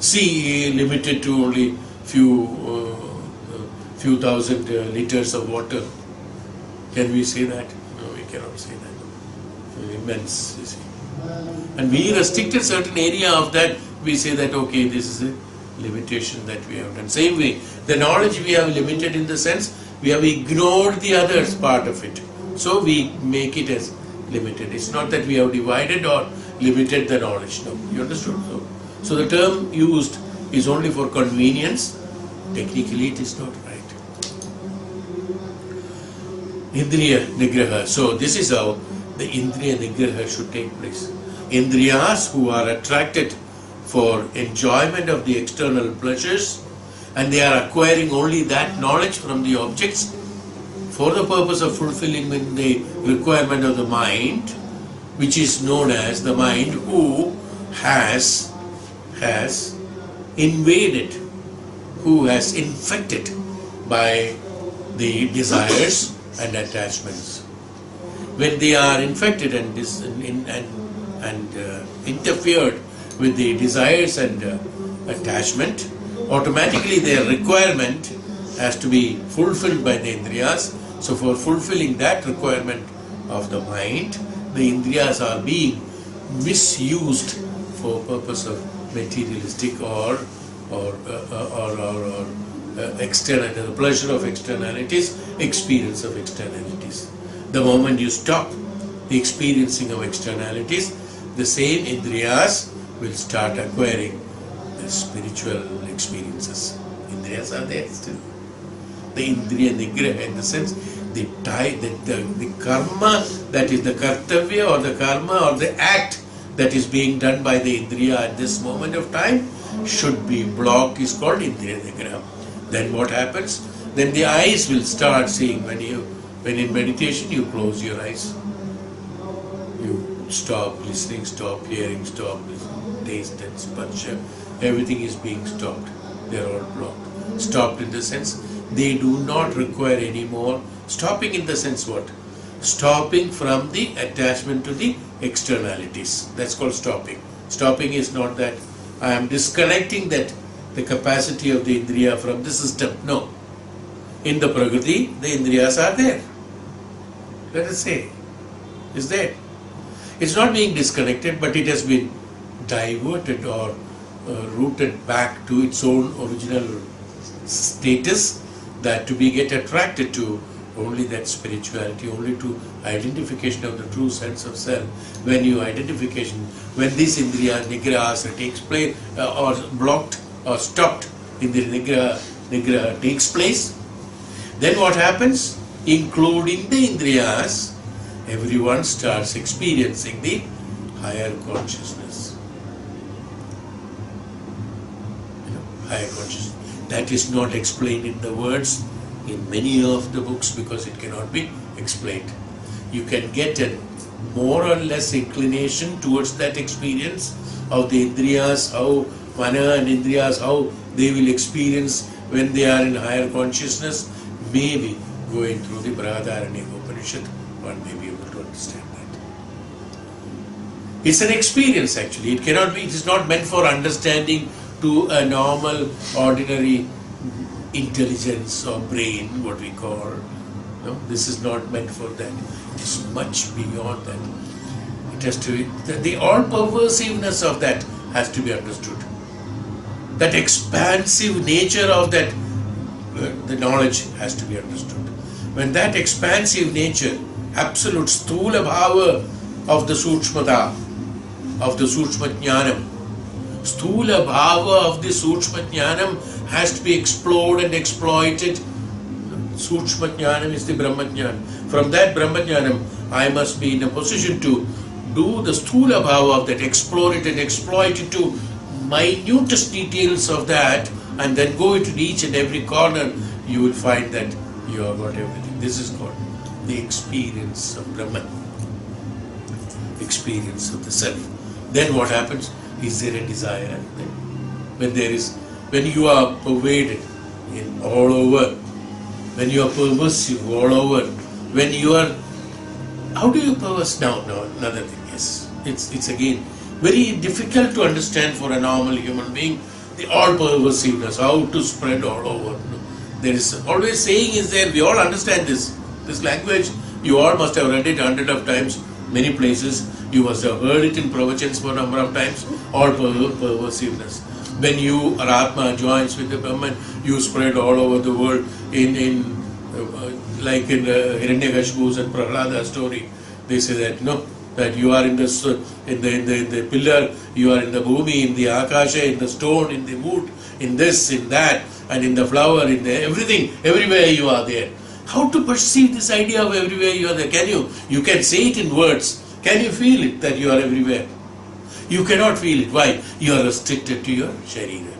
Sea limited to only few thousand liters of water. Can we say that? No, we cannot say that. Immense, you see. And we restricted certain area of that. We say that, okay, this is a limitation that we have done. Same way, the knowledge we have limited in the sense we have ignored the other part of it. So we make it as limited. It's not that we have divided or limited the knowledge. No, you understood? So the term used is only for convenience. Technically it is not right. Indriya nigraha. So this is how the Indriya nigraha should take place. Indriyas who are attracted for enjoyment of the external pleasures, and they are acquiring only that knowledge from the objects for the purpose of fulfilling the requirement of the mind, which is known as the mind who has invaded, who has infected by the desires and attachments. When they are infected and interfered with the desires and attachment, automatically their requirement has to be fulfilled by the Indriyas. So for fulfilling that requirement of the mind, the Indriyas are being misused for purpose of materialistic or external, the pleasure of externalities, experience of externalities. The moment you stop the experiencing of externalities, the same Indriyas will start acquiring the spiritual experiences. Indriyas are there still. The Indriya nigraha, in the sense, the karma, that is the kartavya or the karma or the act that is being done by the Indriya at this moment of time should be blocked, is called Indriya nigraha. Then what happens? Then the eyes will start seeing. When in meditation you close your eyes, you stop listening, stop hearing, stop listening, taste and sparsha, everything is being stopped. They are all blocked. Stopped in the sense they do not require any more. Stopping in the sense what? Stopping from the attachment to the externalities. That's called stopping. Stopping is not that I am disconnecting the capacity of the Indriya from the system. No. In the Prakriti, the Indriyas are there. Let us say, is there. It's not being disconnected, but it has been diverted or rooted back to its own original status, that to be get attracted to only that spirituality, only to identification of the true sense of self. When these Indriya nigrahas takes place or blocked or stopped, Indriya nigraha takes place, then what happens? Including the Indriyas, everyone starts experiencing the higher consciousness. Higher consciousness. That is not explained in the words in many of the books because it cannot be explained. You can get a more or less inclination towards that experience of the Indriyas, how Mana and Indriyas, how they will experience when they are in higher consciousness. Maybe going through the Brihadaranyaka Upanishad, one may be able to understand that. It's an experience actually. It is not meant for understanding to a normal, ordinary intelligence or brain, what we call. No, this is not meant for that. It is much beyond that. It has to be, the all-pervasiveness of that has to be understood. That expansive nature of that, the knowledge has to be understood. When that expansive nature, absolute sthula bhava of the sukshmata, of the sukshma jnanam, sthula bhava of the sukshma jnanam has to be explored and exploited. Sukshma jnanam is the Brahma jnana. From that Brahma jnanam, I must be in a position to do the sthula bhava of that, explore it and exploit it to minutest details of that, and then go into each and every corner. You will find that you have got everything. This is called the experience of Brahman, experience of the self. Then what happens? Is there a desire? When you are pervaded in all over, when you are pervasive all over, when you are, how do you perverse now? No, another thing, yes. It's again very difficult to understand for a normal human being, the all pervasiveness, how to spread all over. There is always saying is there, we all understand this language, you all must have read it 100 of times, many places, you must have heard it in pravachans for a number of times, all pervasiveness. When you, Atma, joins with the Brahman, you spread all over the world like in Hiranyakashipu's and Prahlada's story. They say that, that you are in the pillar, you are in the bhumi, in the akasha, in the stone, in the wood, in this, in that, and in the flower, in the everything, everywhere you are there. How to perceive this idea of everywhere you are there? You can say it in words. Can you feel it that you are everywhere? You cannot feel it. Why? You are restricted to your sharira.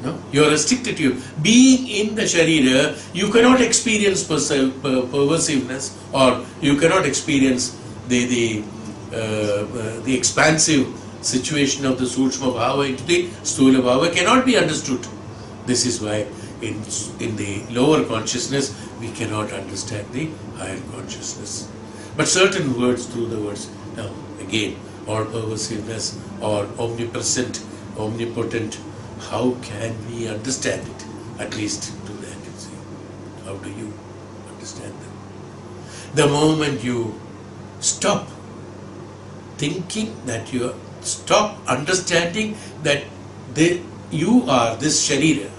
No? You are restricted to you. Being in the sharira, you cannot experience perversiveness, or you cannot experience the expansive situation of the Sukshma Bhava into the Sthula Bhava cannot be understood. This is why in the lower consciousness we cannot understand the higher consciousness. But certain words, through the words, now again, all pervasiveness or omnipresent, omnipotent, how can we understand it? At least to that, you see. How do you understand them? The moment you stop thinking that you stop understanding that you are this sharira,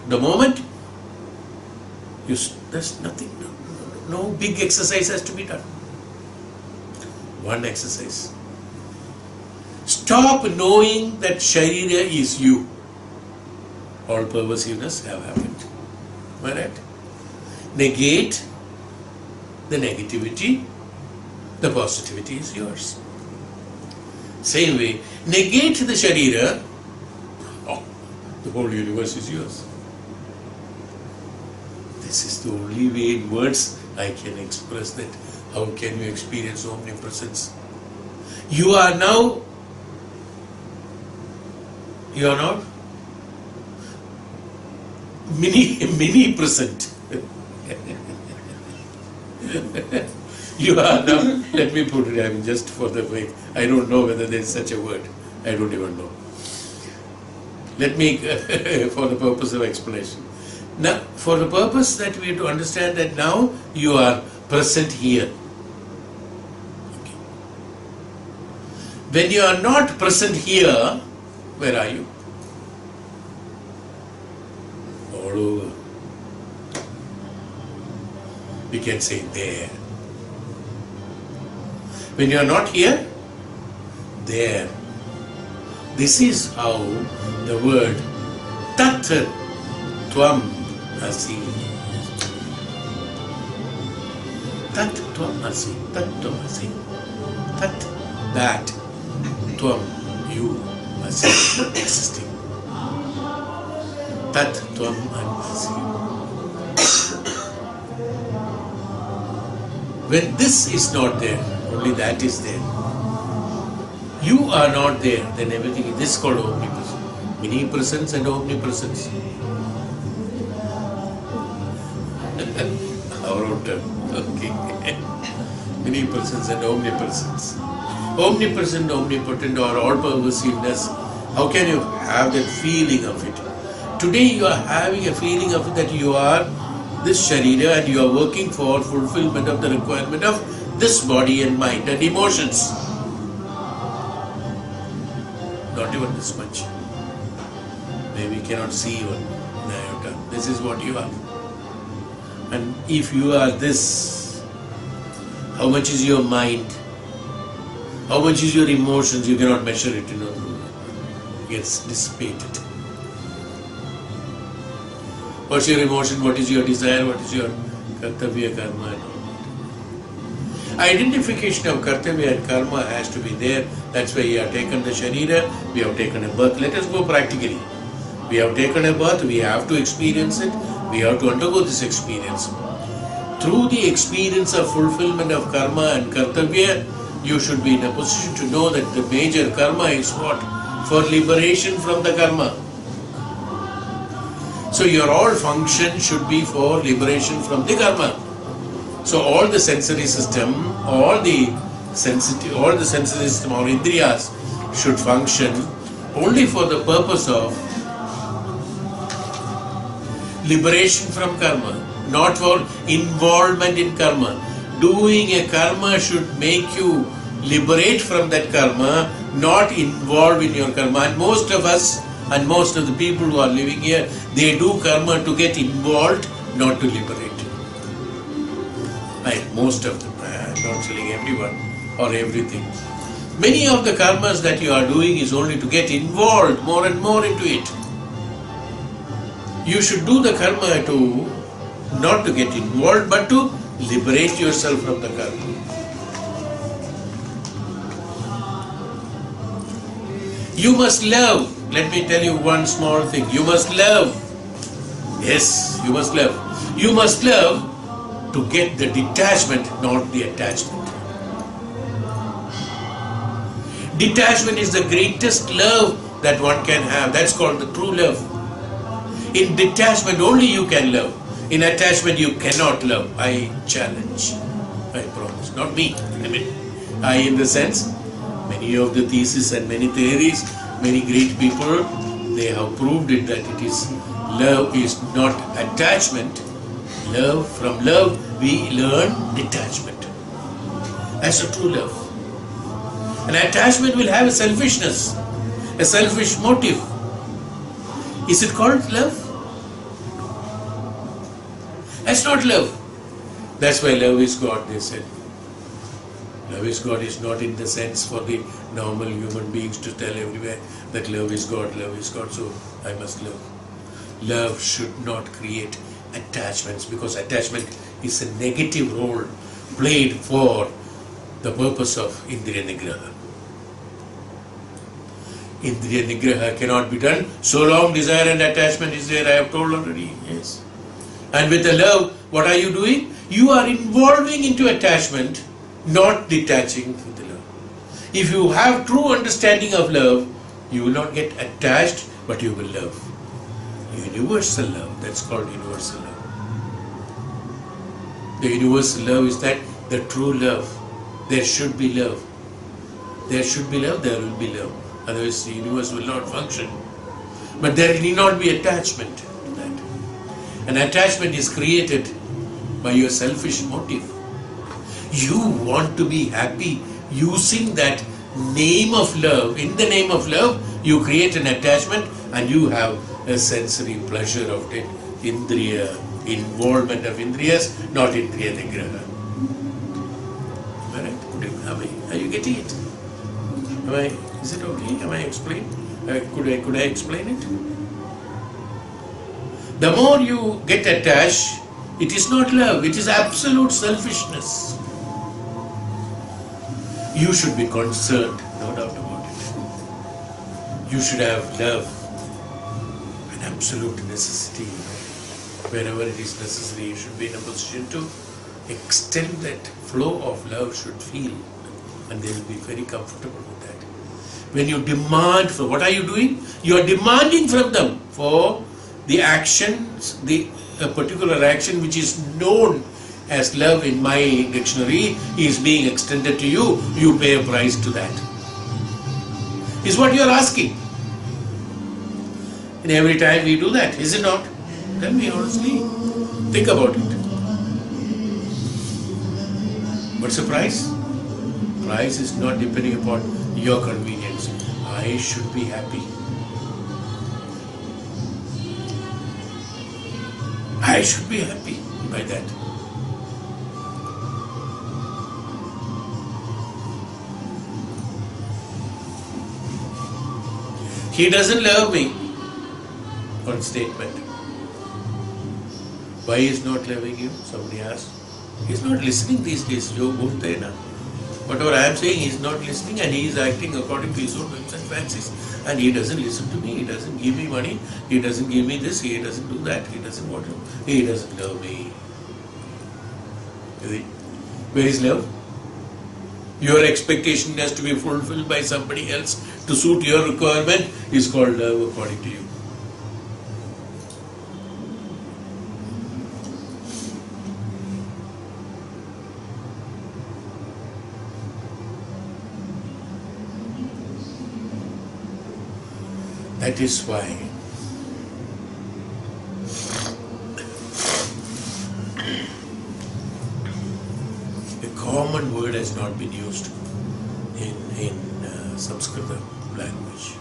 the moment there's nothing, no big exercise has to be done. One exercise. Stop knowing that sharira is you. All perversiveness have happened. Am I right? Negate the negativity, the positivity is yours. Same way, negate the sharira, the whole universe is yours. This is the only way in words I can express that. How can you experience omnipresence? You are now, you are not mini present. You are now, let me put it, I mean, just for the way, I don't know whether there is such a word. I don't even know. Let me, for the purpose of explanation. Now, for the purpose that we have to understand that now you are present here. Okay. When you are not present here, where are you? All over. We can say there. When you are not here, there. This is how the word tat tvam asi. Tat tvam asi. Tat tvam asi. Tat, that. Tvam, you, asi, existing. Tat tvam asi. When this is not there, only that is there. You are not there, then everything, this is called omnipresence. Mini-presence and omnipresence. Our own term. Okay. Mini-presence and omnipresence. Omnipresent, omnipotent, or all pervasiveness, how can you have that feeling of it? Today you are having a feeling of it that you are this sharira and you are working for fulfillment of the requirement of this body and mind and emotions. Not even this much. Maybe cannot see even an iota. This is what you are. And if you are this, how much is your mind? How much is your emotions? You cannot measure it, It gets dissipated. What's your emotion? What is your desire? What is your kartavya, karma? Identification of kartavya and karma has to be there. That's why we have taken the sharira, we have taken a birth. Let us go practically. We have taken a birth, we have to experience it, we have to undergo this experience. Through the experience of fulfillment of karma and kartavya, you should be in a position to know that the major karma is what? For liberation from the karma. So your all function should be for liberation from the karma. So all the sensory system, all the sensory system or Indriyas should function only for the purpose of liberation from karma, not for involvement in karma. Doing a karma should make you liberate from that karma, not involved in your karma. And most of us and most of the people who are living here, they do karma to get involved, not to liberate. Most of them, I'm not telling everyone or everything. Many of the karmas that you are doing is only to get involved more and more into it. You should do the karma to not to get involved but to liberate yourself from the karma. You must love. Let me tell you one small thing. You must love. Yes, you must love. You must love to get the detachment, not the attachment. Detachment is the greatest love that one can have. That's called the true love. In detachment only you can love. In attachment you cannot love. I challenge. I promise. Not me. I mean, I in the sense, many of the theses and many theories, many great people, they have proved it that it is love is not attachment. Love, from love we learn detachment. That's a true love. An attachment will have a selfishness, a selfish motive. Is it called love? That's not love. That's why love is God, they said. Love is God is not in the sense for the normal human beings to tell everywhere that love is God, so I must love. Love should not create attachments, because attachment is a negative role played for the purpose of Indriya nigraha. Indriya nigraha cannot be done so long desire and attachment is there. I have told already. Yes. And with the love, what are you doing? You are involving into attachment, not detaching from the love. If you have true understanding of love, you will not get attached, but you will love. Universal love, that's called universal love. The universal love is that the true love. There should be love. There should be love, there will be love. Otherwise the universe will not function. But there need not be attachment to that. An attachment is created by your selfish motive. You want to be happy using that name of love. In the name of love, you create an attachment and you have a sensory pleasure of it. Indriya, involvement of Indriyas, not Indriya nigraha. Am I right? Are you getting it? Is it okay? Am I explained? Could I explain it? The more you get attached, it is not love, it is absolute selfishness. You should be concerned, no doubt about it. You should have love, an absolute necessity. Wherever it is necessary, you should be in a position to extend that flow of love, should feel, and they will be very comfortable with that. When you demand, for what are you doing? You are demanding from them for the actions, a particular action which is known as love in my dictionary is being extended to you. You pay a price to that. Is what you are asking. And every time we do that, is it not? Tell me honestly. Think about it. What's the price? Price is not depending upon your convenience. I should be happy. I should be happy by that. He doesn't love me. One statement. Why he is not loving you? Somebody asked. He is not listening these days. Whatever I am saying, he is not listening and he is acting according to his own whims and fancies. And he doesn't listen to me, he doesn't give me money, he doesn't give me this, he doesn't do that, he doesn't want to, he doesn't love me. Where is love? Your expectation has to be fulfilled by somebody else to suit your requirement is called love according to you. That is why a common word has not been used in Sanskrit language.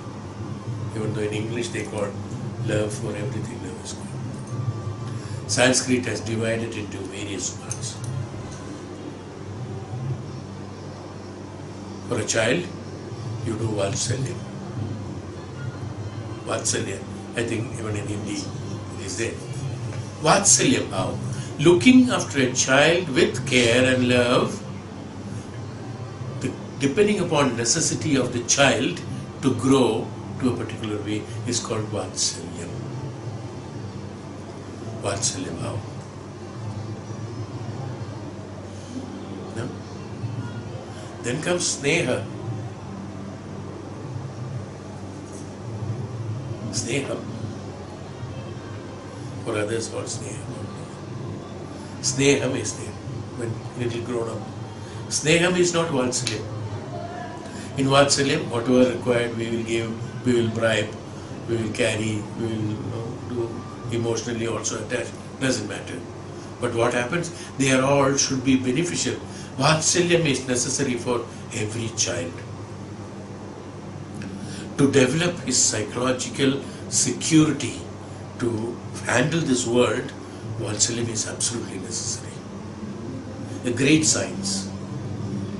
Even though in English they call love for everything, love is called. Sanskrit has divided into various words. For a child, you do Vatsalya. Vatsalya, I think even in Hindi it is there. Vatsalya bhav, looking after a child with care and love, depending upon necessity of the child, to grow to a particular way is called Vatsalyam. Vatsalyam how? No? Then comes Sneha. Sneham. For others called Sneham. Sneham is there when little grown up. Sneham is not Vatsalyam. In Vatsalyam, whatever required we will give, we will bribe, we will carry, we will do emotionally also attached. Doesn't matter. But what happens? They are all should be beneficial. Vatsalyam is necessary for every child. To develop his psychological security to handle this world, Vatsalyam is absolutely necessary. A great science.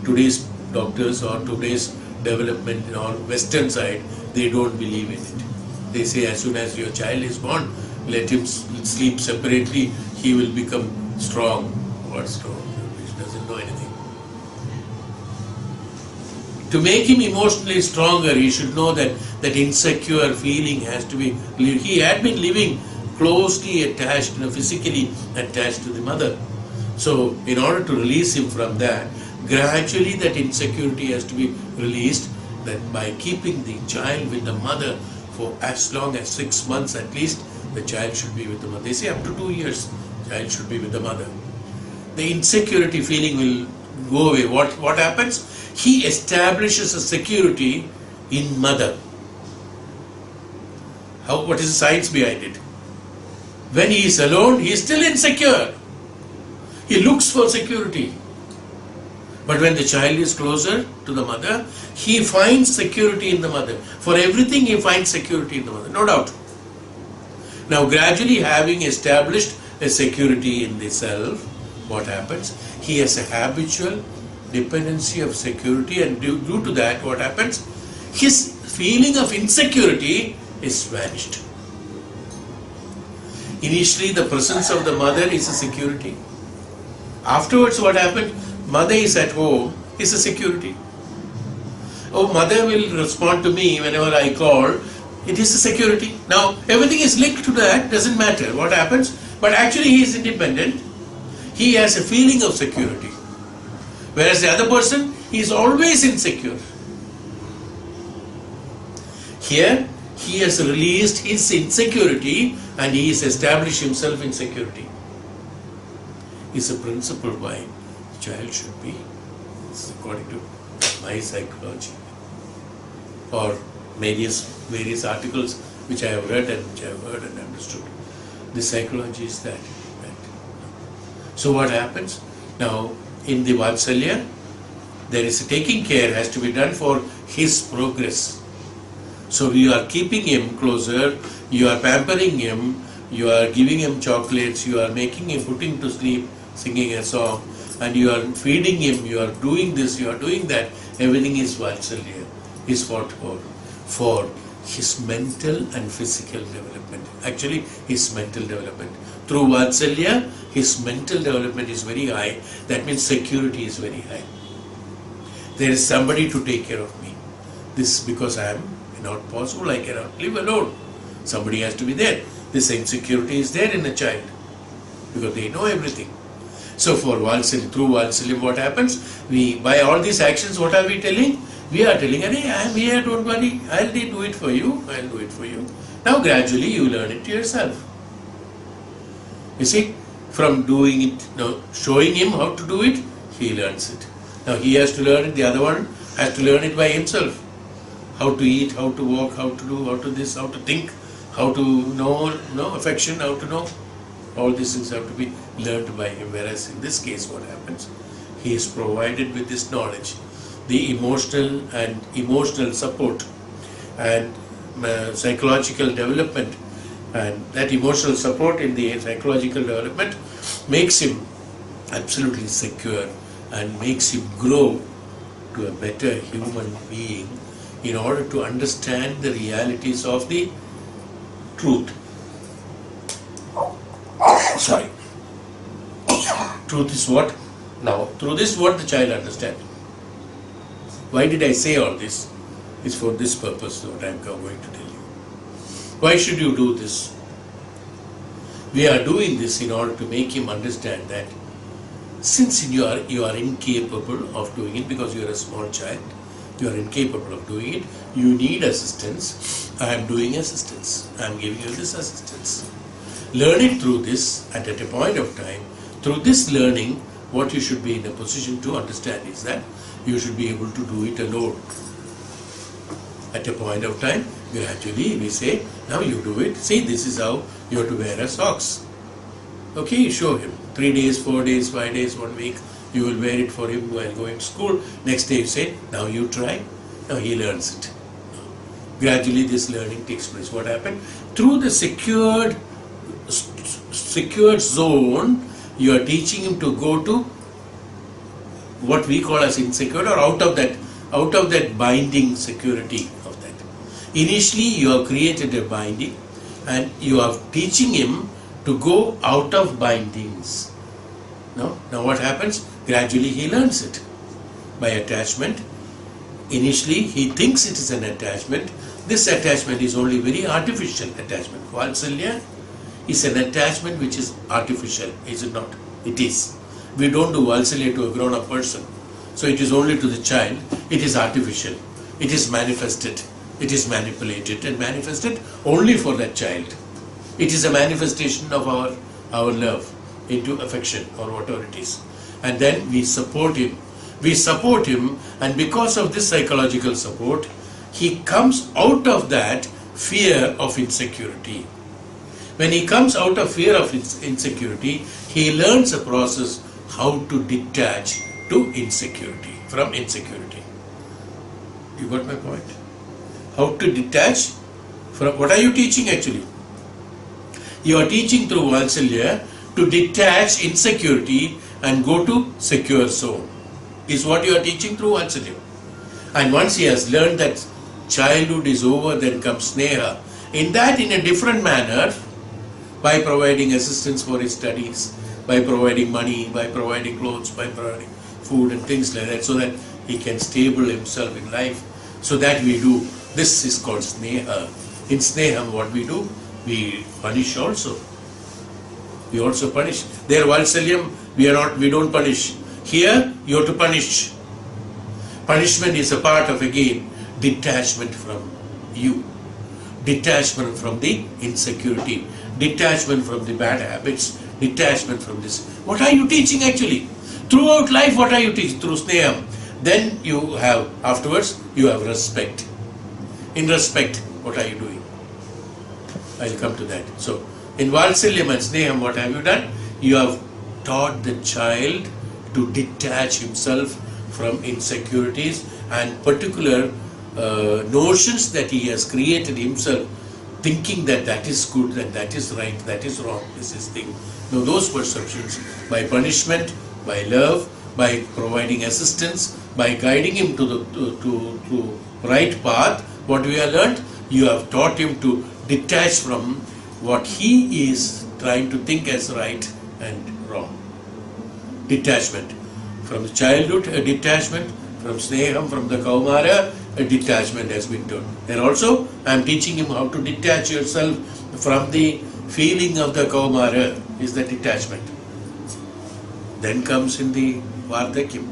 Today's doctors or today's development or Western side, they don't believe in it. They say as soon as your child is born, let him sleep separately, he will become strong. What strong? He doesn't know anything. To make him emotionally stronger, he should know that insecure feeling has to be. He had been living closely attached, physically attached to the mother. So, in order to release him from that, gradually that insecurity has to be released. That by keeping the child with the mother for as long as 6 months at least, the child should be with the mother. They say up to 2 years, child should be with the mother. The insecurity feeling will go away. What happens? He establishes a security in mother. What is the science behind it? When he is alone, he is still insecure. He looks for security. But when the child is closer to the mother, he finds security in the mother. For everything he finds security in the mother, no doubt. Now gradually having established a security in the self, what happens? He has a habitual dependency of security, and due to that what happens? His feeling of insecurity is vanished. Initially the presence of the mother is a security. Afterwards what happened? Mother is at home is a security. Oh, mother will respond to me whenever I call. It is a security. Now everything is linked to that, doesn't matter what happens, but actually he is independent. He has a feeling of security. Whereas the other person, he is always insecure. Here, he has released his insecurity and he has established himself in security. It's a principle why the child should be, according to my psychology, or various articles which I have read and understood. The psychology is that. So what happens? Now, in the Vatsalya, there is a taking care has to be done for his progress. So you are keeping him closer, you are pampering him, you are giving him chocolates, you are making him, putting him to sleep, singing a song, and you are feeding him, you are doing this, you are doing that. Everything is Vatsalya, is what for his mental and physical development. Actually, his mental development. Through Vatsalya, his mental development is very high. That means security is very high. There is somebody to take care of me. This because I am not possible, I cannot live alone. Somebody has to be there. This insecurity is there in a child because they know everything. So for Vatsalya, through Vatsalya, what happens? By all these actions, what are we telling? We are telling, I am here, don't worry, I'll do it for you, I'll do it for you. Now gradually you learn it to yourself. You see, from doing it, showing him how to do it, he learns it. Now he has to learn it, the other one has to learn it by himself. How to eat, how to walk, how to do, how to this, how to think, how to know affection, how to know. All these things have to be learned by him. Whereas in this case, what happens? He is provided with this knowledge, the emotional support and psychological development, and that emotional support in the psychological development makes him absolutely secure and makes him grow to a better human being in order to understand the realities of the truth. Sorry. Truth is what? Now, through this what the child understands. Why did I say all this? It's for this purpose what I am going to tell you. Why should you do this? We are doing this in order to make him understand that since you are incapable of doing it because you are a small child, you are incapable of doing it, you need assistance. I am doing assistance. I am giving you this assistance. Learn it through this, and at a point of time, through this learning, what you should be in a position to understand is that you should be able to do it alone. At a point of time, gradually we say, now you do it. See, this is how you have to wear a socks. Okay, you show him. 3 days, 4 days, 5 days, 1 week, you will wear it for him while going to school. Next day you say, now you try. Now he learns it. Gradually this learning takes place. What happened? Through the secured zone, you are teaching him to go to what we call as insecure, or out of that binding security of that. Initially you have created a binding and you are teaching him to go out of bindings. Now what happens? Gradually he learns it by attachment. Initially he thinks it is an attachment. This attachment is only very artificial attachment. Valsalya is an attachment which is artificial, is it not? It is. We don't do Valsalya to a grown-up person. So it is only to the child. It is artificial. It is manifested. It is manipulated and manifested only for that child. It is a manifestation of our love into affection or whatever it is. And then we support him. We support him, and because of this psychological support, he comes out of that fear of insecurity. When he comes out of fear of insecurity, he learns a process how to detach to insecurity, from insecurity. You got my point? How to detach from, what are you teaching actually? You are teaching through Valsalya to detach insecurity and go to secure zone, is what you are teaching through Valsalya. And once he has learned that childhood is over, then comes Sneha. In that, in a different manner, by providing assistance for his studies, by providing money, by providing clothes, by providing food and things like that, so that he can stable himself in life. So that we do. This is called Sneha. In Sneham, what we do? We punish also. We also punish. There, Valsalyam, we don't punish. Here, you have to punish. Punishment is a part of, again, detachment from you. Detachment from the insecurity. Detachment from the bad habits. Detachment from this. What are you teaching actually? Throughout life, what are you teaching? Through Sneham. Then you have, afterwards, you have respect. In respect, what are you doing? I will come to that. So, in Valsalyam and Sneham, what have you done? You have taught the child to detach himself from insecurities and particular notions that he has created himself, thinking that that is good, that is right, that is wrong, this is thing. Now those perceptions, by punishment, by love, by providing assistance, by guiding him to the right path, what we have learned, you have taught him to detach from what he is trying to think as right and wrong. Detachment. From the childhood, a detachment. From Sneham, from the Kaumara, a detachment has been done. And also, I am teaching him how to detach yourself from the feeling of the Kaumara, is the detachment. Then comes in the Vardhakyam.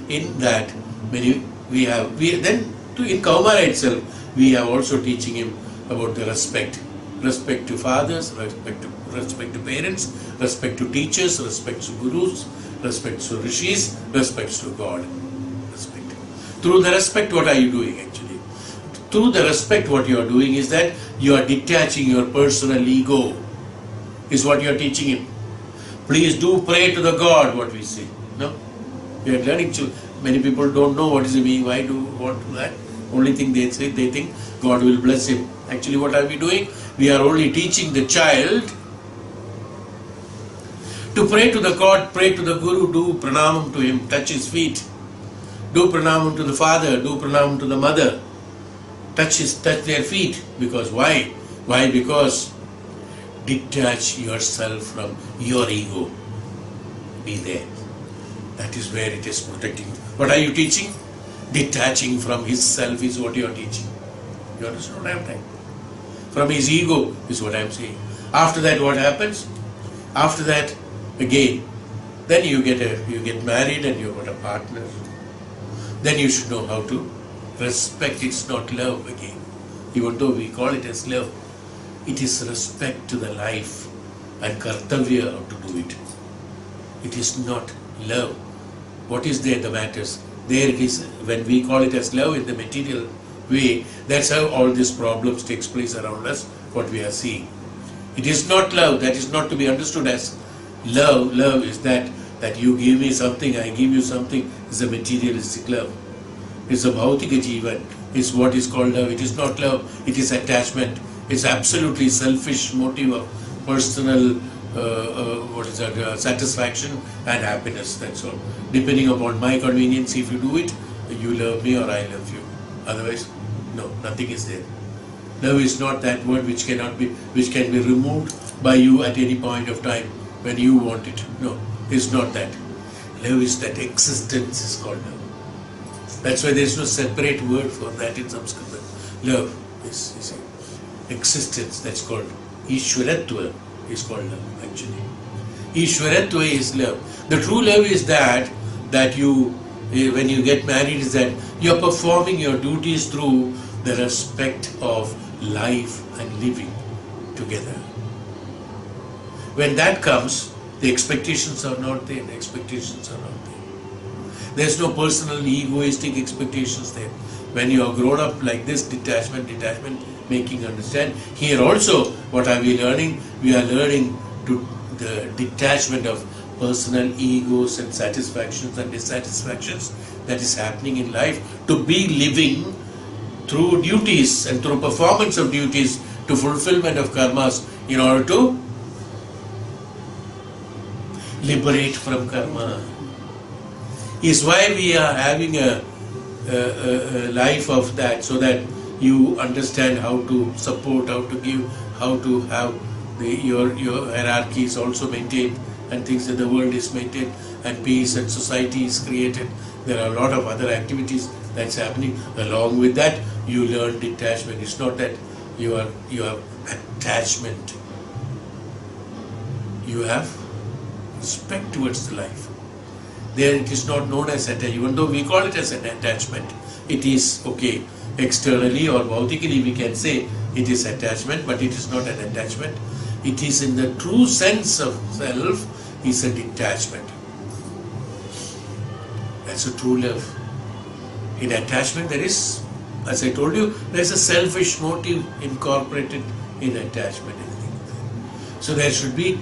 In that, in Kaumara itself, we are also teaching him about the respect. Respect to fathers, respect to parents, respect to teachers, respect to gurus, respect to rishis, respect to God. Respect. Through the respect, what are you doing actually? Through the respect, what you are doing is that you are detaching your personal ego, is what you are teaching him. Please do pray to the God, what we say. No? We are learning. Many people don't know what is the meaning, why do that. Only thing they say, they think God will bless him. Actually, what are we doing? We are only teaching the child to pray to the God, pray to the Guru, do pranamam to him, touch his feet, do pranamam to the father, do pranamam to the mother, touch their feet. Because why? Why? Because detach yourself from your ego. Be there. That is where it is protecting. What are you teaching? detaching from his self is what you are teaching. You understand what I am saying? From his ego is what I am saying. After that, what happens? After that, again, then you get married and you got a partner. Then you should know how to respect. It's not love again. Even though we call it as love, it is respect to the life and kartavya how to do it. It is not love. What is there that matters? There it is, when we call it as love in the material way, that's how all these problems takes place around us, what we are seeing. It is not love, that is not to be understood as love. Love is that you give me something, I give you something, is a materialistic love. It's a bhautika jivan, is what is called love. It is not love, it is attachment. It's absolutely selfish motive of personal satisfaction and happiness, that's all. Depending upon my convenience, if you do it, you love me or I love you. Otherwise, no, nothing is there. Love is not that word which can be removed by you at any point of time when you want it. No, it's not that. Love is that existence is called love. That's why there is no separate word for that in Sanskrit. Love is existence, that's called Ishwaratva, is called love actually. Ishwaratva is love. The true love is that you, when you get married, is that you are performing your duties through the respect of life and living together. When that comes, the expectations are not there. The expectations are not there. There is no personal egoistic expectations there. When you are grown up like this, detachment, making understand. Here also, what are we learning? We are learning to the detachment of personal egos and satisfactions and dissatisfactions that is happening in life, to be living through duties and through performance of duties to fulfillment of karmas in order to liberate from karma. Is why we are having a life of that, so that you understand how to support, how to give, how to have your hierarchy is also maintained, and things that the world is maintained, and peace and society is created. There are a lot of other activities that's happening. Along with that, you learn detachment. It's not that you have attachment. You have respect towards the life. There it is not known as attachment, even though we call it as an attachment. It is okay. Externally or bhautikally we can say it is attachment, but it is not an attachment. It is in the true sense of self, is a detachment. That's a true love. In attachment there is, as I told you, there is a selfish motive incorporated in attachment. So there should be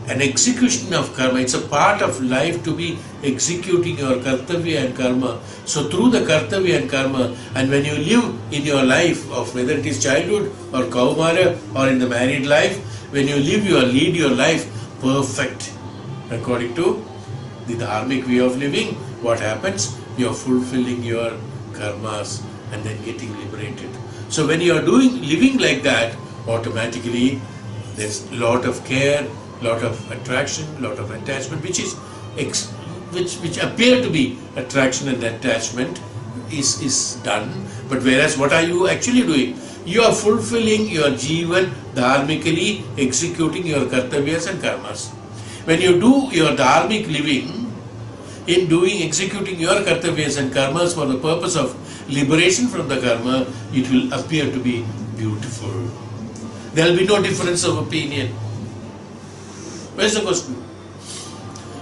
an execution of karma. It's a part of life to be executing your kartavya and karma. So through the kartavya and karma, and when you live in your life of whether it is childhood or kaumara or in the married life, when you lead your life perfect according to the dharmic way of living, what happens? You are fulfilling your karmas and then getting liberated. So when you are living like that, automatically there's a lot of care, lot of attraction, lot of attachment, which appear to be attraction and attachment is done. But whereas what are you actually doing? You are fulfilling your jivan dharmically, executing your kartavyas and karmas. When you do your dharmic living, in executing your kartavyas and karmas for the purpose of liberation from the karma, it will appear to be beautiful. There will be no difference of opinion. Where's the question?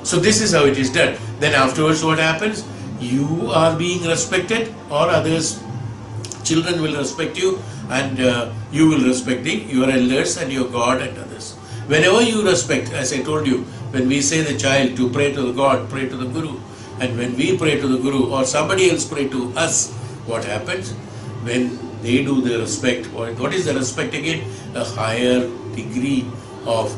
So this is how it is done. Then afterwards what happens? You are being respected, or others, children will respect you, and you will respect your elders and your God and others. Whenever you respect, as I told you, when we say the child to pray to the God, pray to the Guru, and when we pray to the Guru or somebody else pray to us, what happens? When they do the respect, what is the respect again? A higher degree of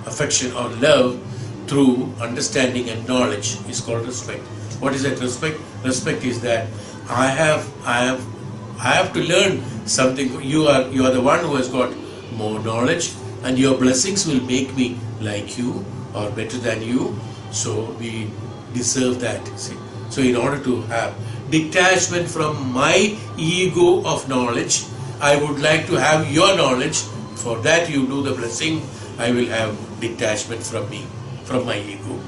affection or love through understanding and knowledge is called respect. What is that respect? Respect is that I have to learn something. You are the one who has got more knowledge, and your blessings will make me like you or better than you. So we deserve that. See? So in order to have detachment from my ego of knowledge, I would like to have your knowledge. For that you do the blessing, I will have detachment from me, from my ego.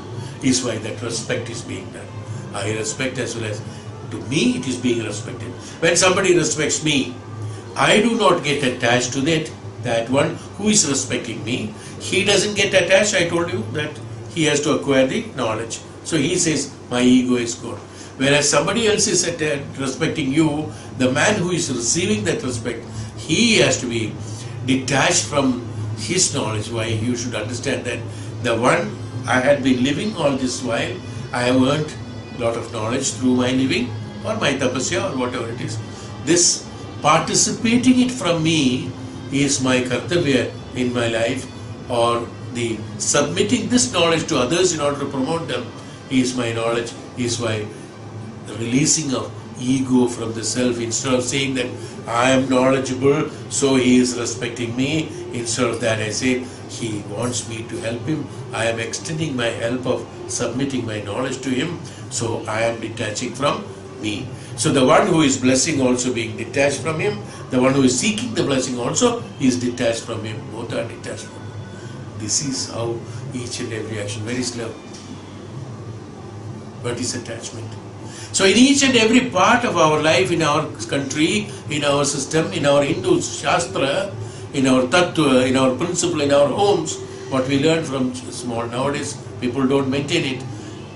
Is why that respect is being done. I respect as well as to me it is being respected. When somebody respects me, I do not get attached to that one who is respecting me. He doesn't get attached. I told you that he has to acquire the knowledge. So he says, my ego is good. Whereas somebody else is respecting you, the man who is receiving that respect, he has to be detached from his knowledge. Why? You should understand that the one I had been living all this while, I have earned a lot of knowledge through my living or my tapasya or whatever it is. This participating it from me is my kartavya in my life, or the submitting this knowledge to others in order to promote them is my knowledge, is why the releasing of ego from the self. Instead of saying that I am knowledgeable, so he is respecting me, instead of that I say he wants me to help him. I am extending my help of submitting my knowledge to him, so I am detaching from me. So the one who is blessing also being detached from him, the one who is seeking the blessing also is detached from him. Both are detached from him. This is how each and every action, very slow. What is attachment? So in each and every part of our life, in our country, in our system, in our Hindu Shastra, in our Tattva, in our principle, in our homes, what we learn from small nowadays, people don't maintain it.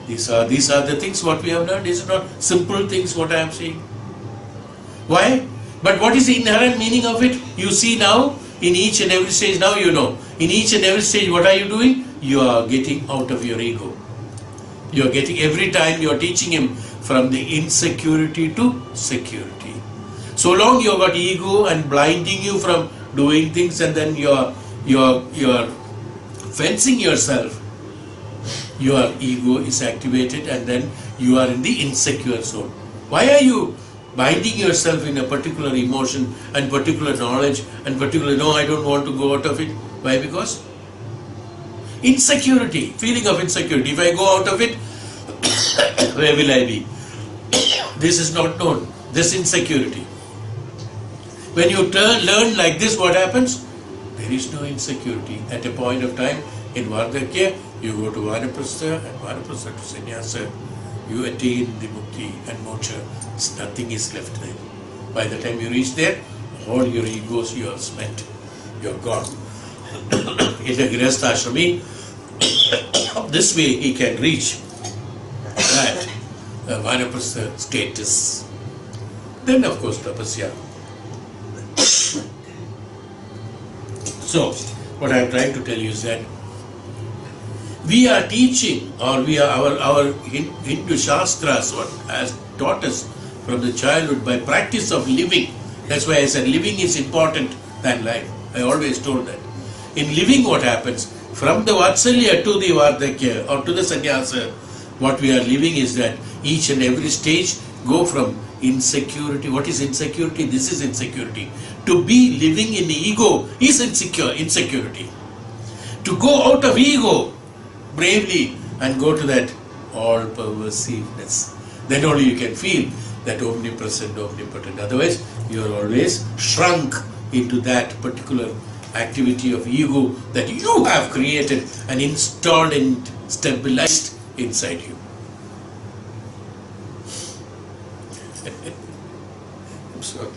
These are the things what we have learned. These are not simple things what I am saying. Why? But what is the inherent meaning of it? You see now, in each and every stage, now you know. In each and every stage, what are you doing? You are getting out of your ego. You are getting, every time you are teaching him from the insecurity to security. So long you have got ego and blinding you from doing things, and then you are fencing yourself. Your ego is activated, and then you are in the insecure zone. Why are you binding yourself in a particular emotion and particular knowledge and particular, no, I don't want to go out of it? Why? Because insecurity, feeling of insecurity. If I go out of it, where will I be? This is not known, this insecurity. When you learn like this, what happens? There is no insecurity. At a point of time in Vardhakya, you go to Vanaprastha, and Vanaprastha to Sannyasa, you attain the Mukti and Moksha. Nothing is left there. By the time you reach there, all your egos you have spent. You are gone. In the Grihastha Ashrami, this way he can reach that Vanaprastha status. Then of course tapasya. So, what I am trying to tell you is that we are teaching, or we are our Hindu Shastras what has taught us from the childhood by practice of living. That's why I said living is important than life. I always told that. In living, what happens? From the Vatsalya to the Vardhakya or to the Sannyasa, what we are living is that each and every stage go from insecurity. What is insecurity? This is insecurity. To be living in ego is insecurity. To go out of ego bravely and go to that all-pervasiveness, then only you can feel that omnipresent, omnipotent. Otherwise, you are always shrunk into that particular activity of ego that you have created and installed and stabilized inside you. So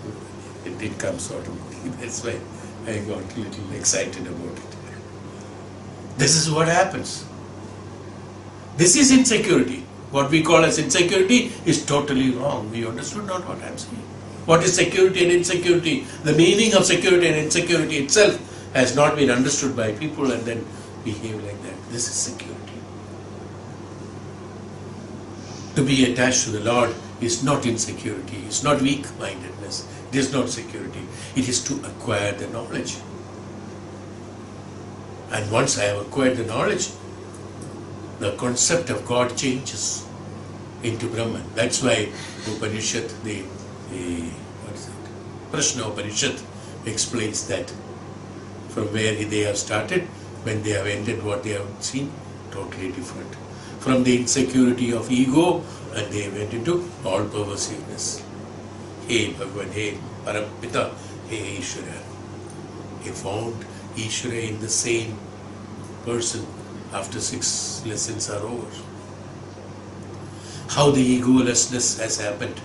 it did come sort of. That's why I got a little excited about it. This is what happens. This is insecurity. What we call as insecurity is totally wrong. We understood not what I am saying. What is security and insecurity? The meaning of security and insecurity itself has not been understood by people, and then behave like that. This is security. To be attached to the Lord is not insecurity, it's not weak-mindedness, it is not security. It is to acquire the knowledge. And once I have acquired the knowledge, the concept of God changes into Brahman. That's why Upanishad, what is it? Prashna Upanishad explains that from where they have started, when they have ended what they have seen, totally different. From the insecurity of ego And they went into all-pervasiveness. Hey Bhagavan, hey Parampita, hey Ishvara. He found Ishvara in the same person after 6 lessons are over. How the egolessness has happened.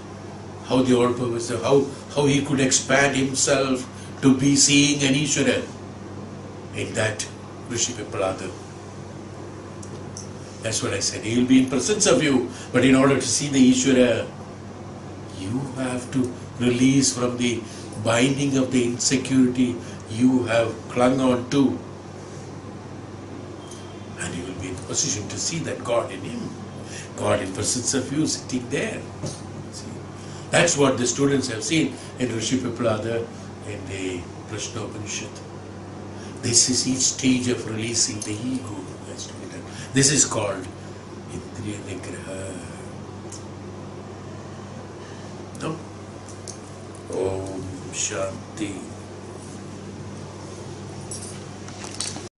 How the all-pervasive, how he could expand himself to be seeing an Ishvara in that Rishi Pipalada. That's what I said. He will be in presence of you, but in order to see the Ishvara, you have to release from the binding of the insecurity you have clung on to. And you will be in position to see that God in him. God in presence of you sitting there. See? That's what the students have seen in Rishi Pipalada in the Prashna Upanishad. This is each stage of releasing the ego has to be done. This is called Indriya nigraha. No? Om Shanti.